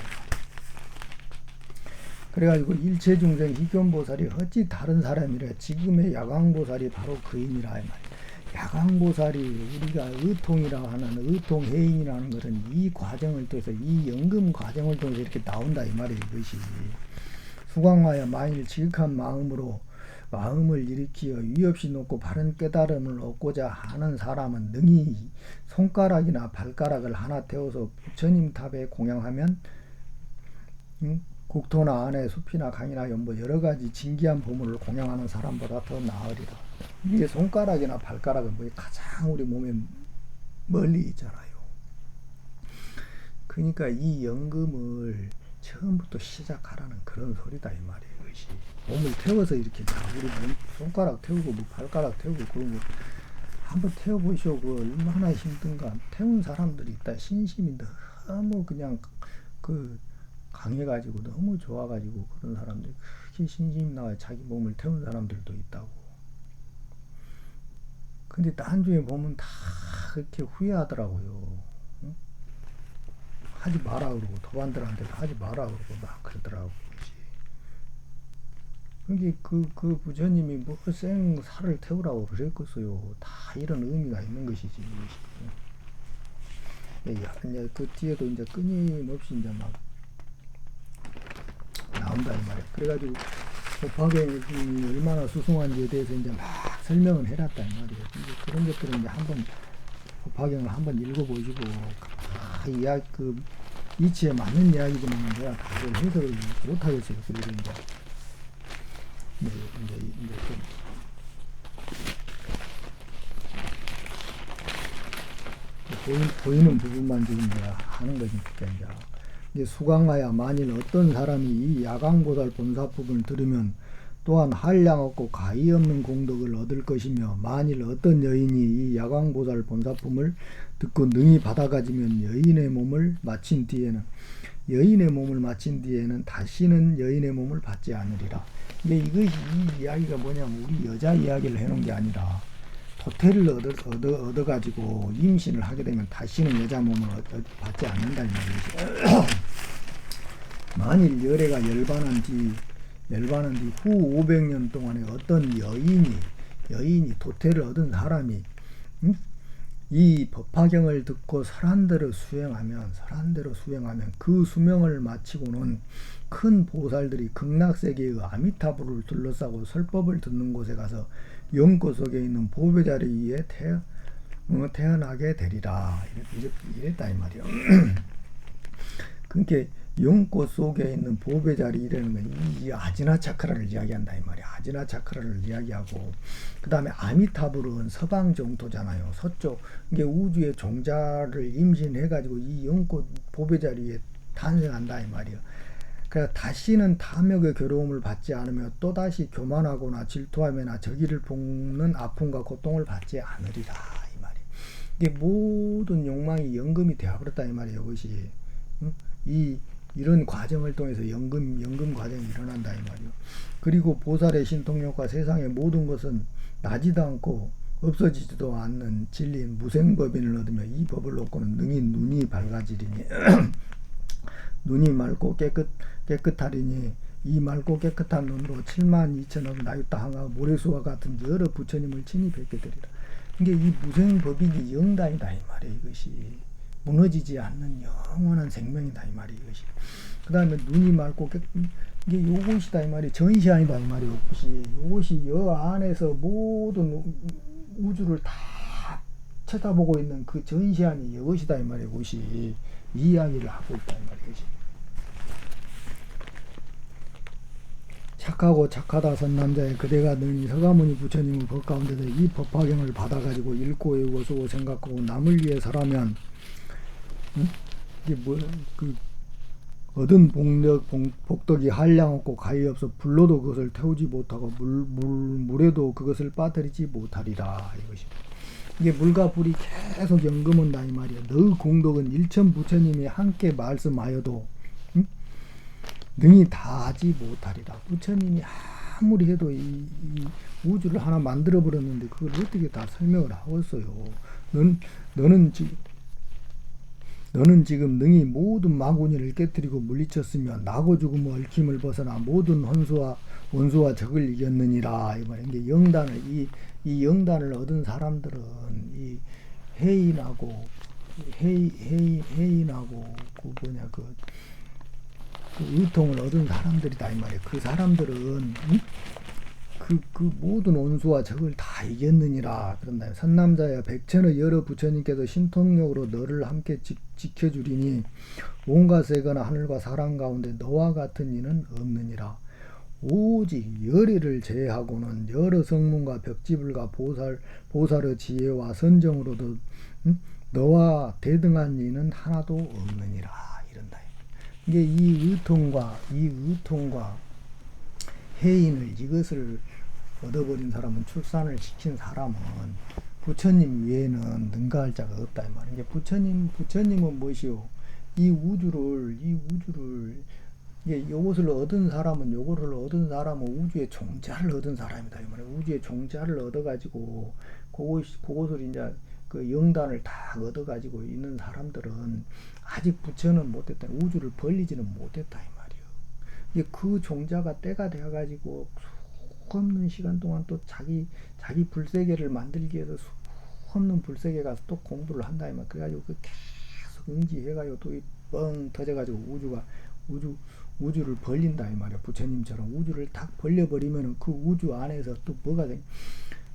그래가지고 일체 중생 희견보살이 어찌 다른 사람이래. 지금의 야광보살이 바로 그인이라 이 말이야. 야광보살이 우리가 의통이라 하는 의통해인이라는 것은 이 과정을 통해서 이 연금 과정을 통해서 이렇게 나온다 이 말이에요. 이것이 수강하여 만일 지극한 마음으로 마음을 일으키어 위없이 놓고 바른 깨달음을 얻고자 하는 사람은 능히 손가락이나 발가락을 하나 태워서 부처님 탑에 공양하면 국토나 안에 숲이나 강이나 연보 여러가지 진기한 보물을 공양하는 사람보다 더 나으리라. 이게 손가락이나 발가락은 뭐 가장 우리 몸에 멀리 있잖아요. 그러니까 이 연금을 처음부터 시작하라는 그런 소리다 이 말이에요. 이것이 몸을 태워서 이렇게 우리 몸 손가락 태우고 뭐 발가락 태우고 그런 거 한번 태워보시오. 얼마나 힘든가. 태운 사람들이 있다. 신심이 너무 그냥 강해가지고 너무 좋아가지고 그런 사람들이 그렇게 신심이 나와 자기 몸을 태운 사람들도 있다고. 근데 나중에 보면 다 그렇게 후회하더라고요. 응? 하지 마라 그러고 도반들한테도 하지 마라 그러고 막 그러더라고. 그게 그 부처님이 뭐 생사를 태우라고 그랬겠어요. 다 이런 의미가 있는 것이지. 이제 그 뒤에도 이제 끊임없이 이제 막 나온다 이 말이야. 그래가지고 법화경이 얼마나 수승한지에 대해서 이제 막 설명을 해놨다 이 말이에요. 그런 것들은 이제 한번 법화경을 한번 읽어보시고 이야기 이치에 맞는 이야기지만 내가 다들 해석을 못하겠어요. 그리고 이제 보이는 부분만 지금 내가 하는 거니까 이제 수강하여 만일 어떤 사람이 이 야광보살 본사 부분을 들으면 또한 한량 없고 가히 없는 공덕을 얻을 것이며 만일 어떤 여인이 이 야광보살 본사품을 듣고 능히 받아가지면 여인의 몸을 마친 뒤에는 다시는 여인의 몸을 받지 않으리라. 근데 이 이야기가 뭐냐면 우리 여자 이야기를 해놓은 게 아니라 도태를 얻어가지고 임신을 하게 되면 다시는 여자 몸을 받지 않는다는 얘기죠. 만일 열애가 열반한 뒤 후 500년 동안에 어떤 여인이 도태를 얻은 사람이 이 법화경을 듣고 설한대로 수행하면 그 수명을 마치고는 큰 보살들이 극락세계의 아미타불을 둘러싸고 설법을 듣는 곳에 가서 영고 속에 있는 보배 자리에 태어나게 되리라. 이랬다 이 말이요. 그러니까 영고 속에 있는 보배 자리라는 건 이 아지나 차크라를 이야기한다 이 말이야. 아지나 차크라를 이야기하고, 그 다음에 아미타불은 서방 정토잖아요. 서쪽. 이게 우주의 종자를 임신해가지고 이 영고 보배 자리에 탄생한다 이 말이야. 그러니까 다시는 탐욕의 괴로움을 받지 않으며 또다시 교만하거나 질투하거나 저기를 볶는 아픔과 고통을 받지 않으리라 이 말이야. 이게 모든 욕망이 연금이 되어버렸다 이 말이에요. 이것이 이런 과정을 통해서 연금 과정이 일어난다 이 말이요. 그리고 보살의 신통력과 세상의 모든 것은 나지도 않고 없어지지도 않는 진리인 무생법인을 얻으며 이 법을 놓고는 능히 눈이 밝아지리니 눈이 맑고 깨끗하리니 이 맑고 깨끗한 눈으로 7만 2천억 나유타항아 모래수와 같은 여러 부처님을 친히 뵙게 되리라. 이게 이 무생법인이 영단이다 이 말이에요. 이것이 무너지지 않는 영원한 생명이다 이 말이에요. 이것이. 그 다음에 눈이 맑고 이게 요것이다 이 말이 전시 아니다 이 말이에요. 요것이 여 안에서 모든 우주를 다 쳐다보고 있는 그 전시안이 이것이다 이 말이에요. 이것이 이야기를 하고 있다 이 말이에요. 착하고 착하다 선남자의 그대가 능히 서가모니 부처님의 법 가운데서 이 법화경을 받아가지고 읽고 외우고 쓰고 생각하고 남을 위해 살아면 이게 얻은 복덕이 한량없고 가히 없어 불로도 그것을 태우지 못하고 물에도 그것을 빠뜨리지 못하리라. 이것이 이게 물과 불이 계속 연금한다 이 말이야. 너 공덕은 일천 부처님이 함께 말씀하여도 능히 다 하지 못하리라. 부처님이 아무리 해도 이 우주를 하나 만들어 버렸는데 그걸 어떻게 다 설명을 하고 있어요. 너는 지금 능히 모든 마구니를 깨뜨리고 물리쳤으며 나고 죽음의 얽힘을 벗어나 모든 원수와 적을 이겼느니라. 이 말이야. 이게 영단을 이 영단을 얻은 사람들은 이 해인하고 그 의통을 얻은 사람들이다 이 말이야. 그 사람들은 그 모든 원수와 적을 다 이겼느니라. 그런다. 선남자야 백천의 여러 부처님께서 신통력으로 너를 함께 지켜주리니 온갖 세거나 하늘과 사람 가운데 너와 같은 이는 없느니라. 오직 열애를 제외하고는 여러 성문과 벽지불과 보살의 지혜와 선정으로도 너와 대등한 이는 하나도 없느니라. 이런다. 이게 이 의통과 해인을 이것을 얻어버린 사람은, 출산을 시킨 사람은 부처님 외에는 능가할 자가 없다 이 말이야. 부처님은 무엇이요? 이 우주를 요것을 얻은 사람은 우주의 종자를 얻은 사람이다 이 말이야. 우주의 종자를 얻어가지고 그것을 이제 그 영단을 다 얻어가지고 있는 사람들은 아직 부처는 못했다. 우주를 벌리지는 못했다 이 말이야. 이게 그 종자가 때가 되어가지고 수없는 시간 동안 또 자기 불세계를 만들기 위해서 수없는 불세계 가서 또 공부를 한다 이 말. 그래가지고 그 계속 응지해가지고 또 뻥 터져가지고 우주를 벌린다 이 말이야. 부처님처럼 우주를 딱 벌려버리면은 그 우주 안에서 또 뭐가 돼?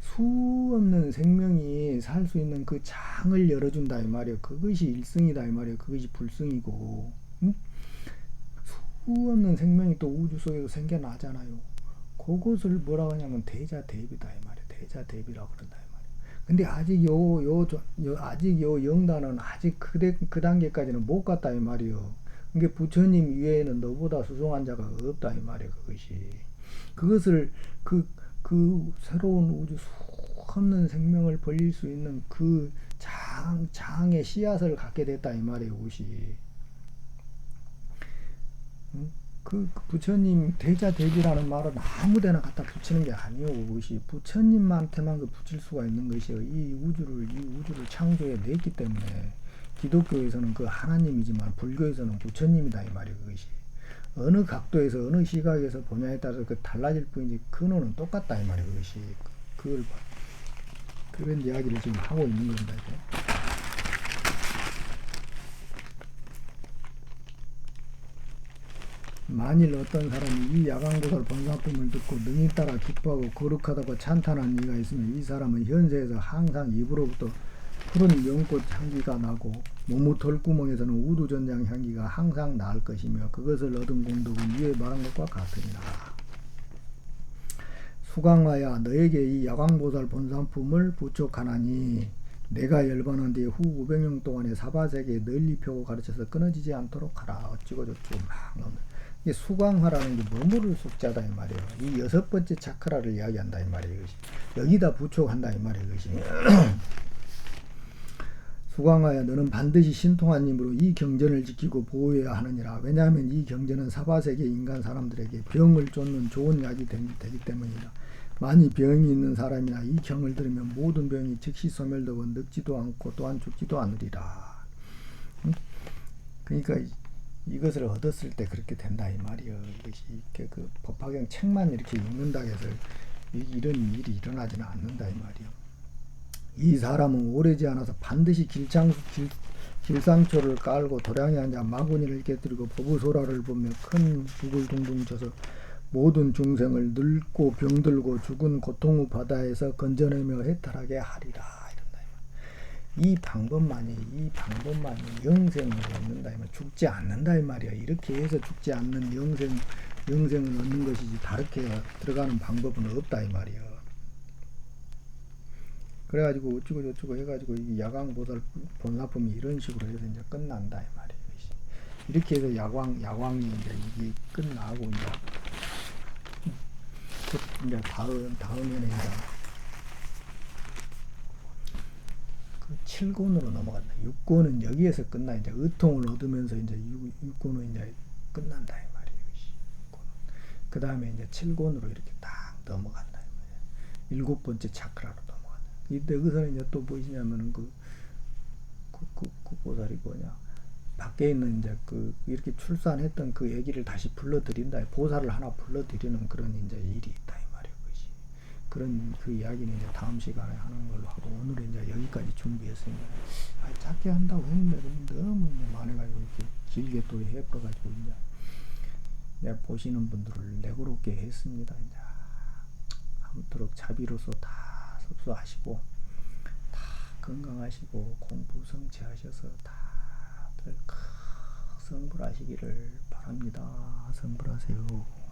수없는 생명이 살 수 있는 그 장을 열어준다 이 말이야. 그것이 일승이다 이 말이야. 그것이 불승이고, 수없는 생명이 또 우주 속에서 생겨나잖아요. 그것을 뭐라고 하냐면 대자대비다 이 말이야. 대자대비라고 그런다 이 말이야. 근데 아직 요 영단은 아직 그 단계까지는 못 갔다 이 말이요. 그러니까 부처님 위에는 너보다 수성한 자가 없다 이 말이야. 그것을 그 새로운 우주 수없는 생명을 벌릴 수 있는 그 장의 씨앗을 갖게 됐다 이 말이에요. 그것이 그 부처님 대자대비라는 말은 아무데나 갖다 붙이는 게 아니요. 그것이 부처님한테만 붙일 수가 있는 것이요. 이 우주를 창조해 냈기 때문에 기독교에서는 그 하나님이지만 불교에서는 부처님이다 이 말이에요. 그것이 어느 각도에서 어느 시각에서 보냐에 따라서 그 달라질 뿐이지 근원은 똑같다 이 말이에요. 그것이 그걸 그런 이야기를 지금 하고 있는 겁니다. 이제. 만일 어떤 사람이 이 야광보살 본사품을 듣고 능히 따라 기뻐하고 거룩하다고 찬탄한 이가 있으면 이 사람은 현세에서 항상 입으로부터 푸른 연꽃 향기가 나고 몸의 털구멍에서는 우두전장 향기가 항상 날 것이며 그것을 얻은 공덕은 위에 말한 것과 같으니라. 수강하야 너에게 이 야광보살 본산품을 부촉하나니 내가 열반한 뒤에 후 500년 동안의 사바세계에 널리 펴고 가르쳐서 끊어지지 않도록 하라. 어찌고 저찌고 막 나옵니다. 이 수강하라는 게 머무를 숙자다 이 말이에요. 이 여섯 번째 차크라를 이야기한다 이 말이에요. 이것이. 여기다 부촉한다 이 말이에요. 이것이. 수강하여 너는 반드시 신통한 힘으로 이 경전을 지키고 보호해야 하느니라. 왜냐하면 이 경전은 사바세계 인간 사람들에게 병을 쫓는 좋은 약이 되기 때문이다. 만일 병이 있는 사람이나 이 경을 들으면 모든 병이 즉시 소멸되고 늙지도 않고 또한 죽지도 않으리라. 그러니까 이것을 얻었을 때 그렇게 된다 이 말이요. 이것이 그 법화경 책만 이렇게 읽는다 해서 이런 일이 일어나지는 않는다 이 말이요. 이 사람은 오래지 않아서 반드시 길상초를 깔고 도량에 앉아 마구니를 깨뜨리고 법의소라를 보며 큰 북을 둥둥 쳐서 모든 중생을 늙고 병들고 죽은 고통의 바다에서 건져내며 해탈하게 하리라. 이런다. 이 방법만이 영생을 얻는다. 죽지 않는다 이 말이야. 이렇게 해서 죽지 않는 영생을 얻는 것이지 다르게 들어가는 방법은 없다 이 말이야. 그래가지고 어쩌고 저쩌고 해가지고 이 야광보살 본사품이 이런 식으로 해서 이제 끝난다 이 말이에요. 이렇게 해서 야광이 이제 이게 끝나고 이제 다음에는 이제 그 7권으로 넘어간다. 6권은 여기에서 끝나 이제 의통을 얻으면서 이제 6권은 이제 끝난다 이 말이에요. 그 다음에 이제 7권으로 이렇게 딱 넘어간다 이 말이에요. 7번째 차크라로 넘어간다. 이때 여기서는 이제 또 보시냐면은 그 보살이 뭐냐 밖에 있는 이제 이렇게 출산했던 그 얘기를 다시 불러드린다. 보살을 하나 불러드리는 그런 이제 일이 있다 이 말이에요. 그것이. 그런 그 이야기는 이제 다음 시간에 하는 걸로 하고 오늘은 이제 여기까지 준비했습니다. 짧게 한다고 했는데 너무 이제 많아가지고 이렇게 길게 또 해버려가지고 이제 내가 보시는 분들을 내고롭게 했습니다. 이제 아무쪼록 자비로서 다 섭수하시고 다 건강하시고 공부 성취하셔서 다들 성불하시기를 바랍니다. 성불하세요.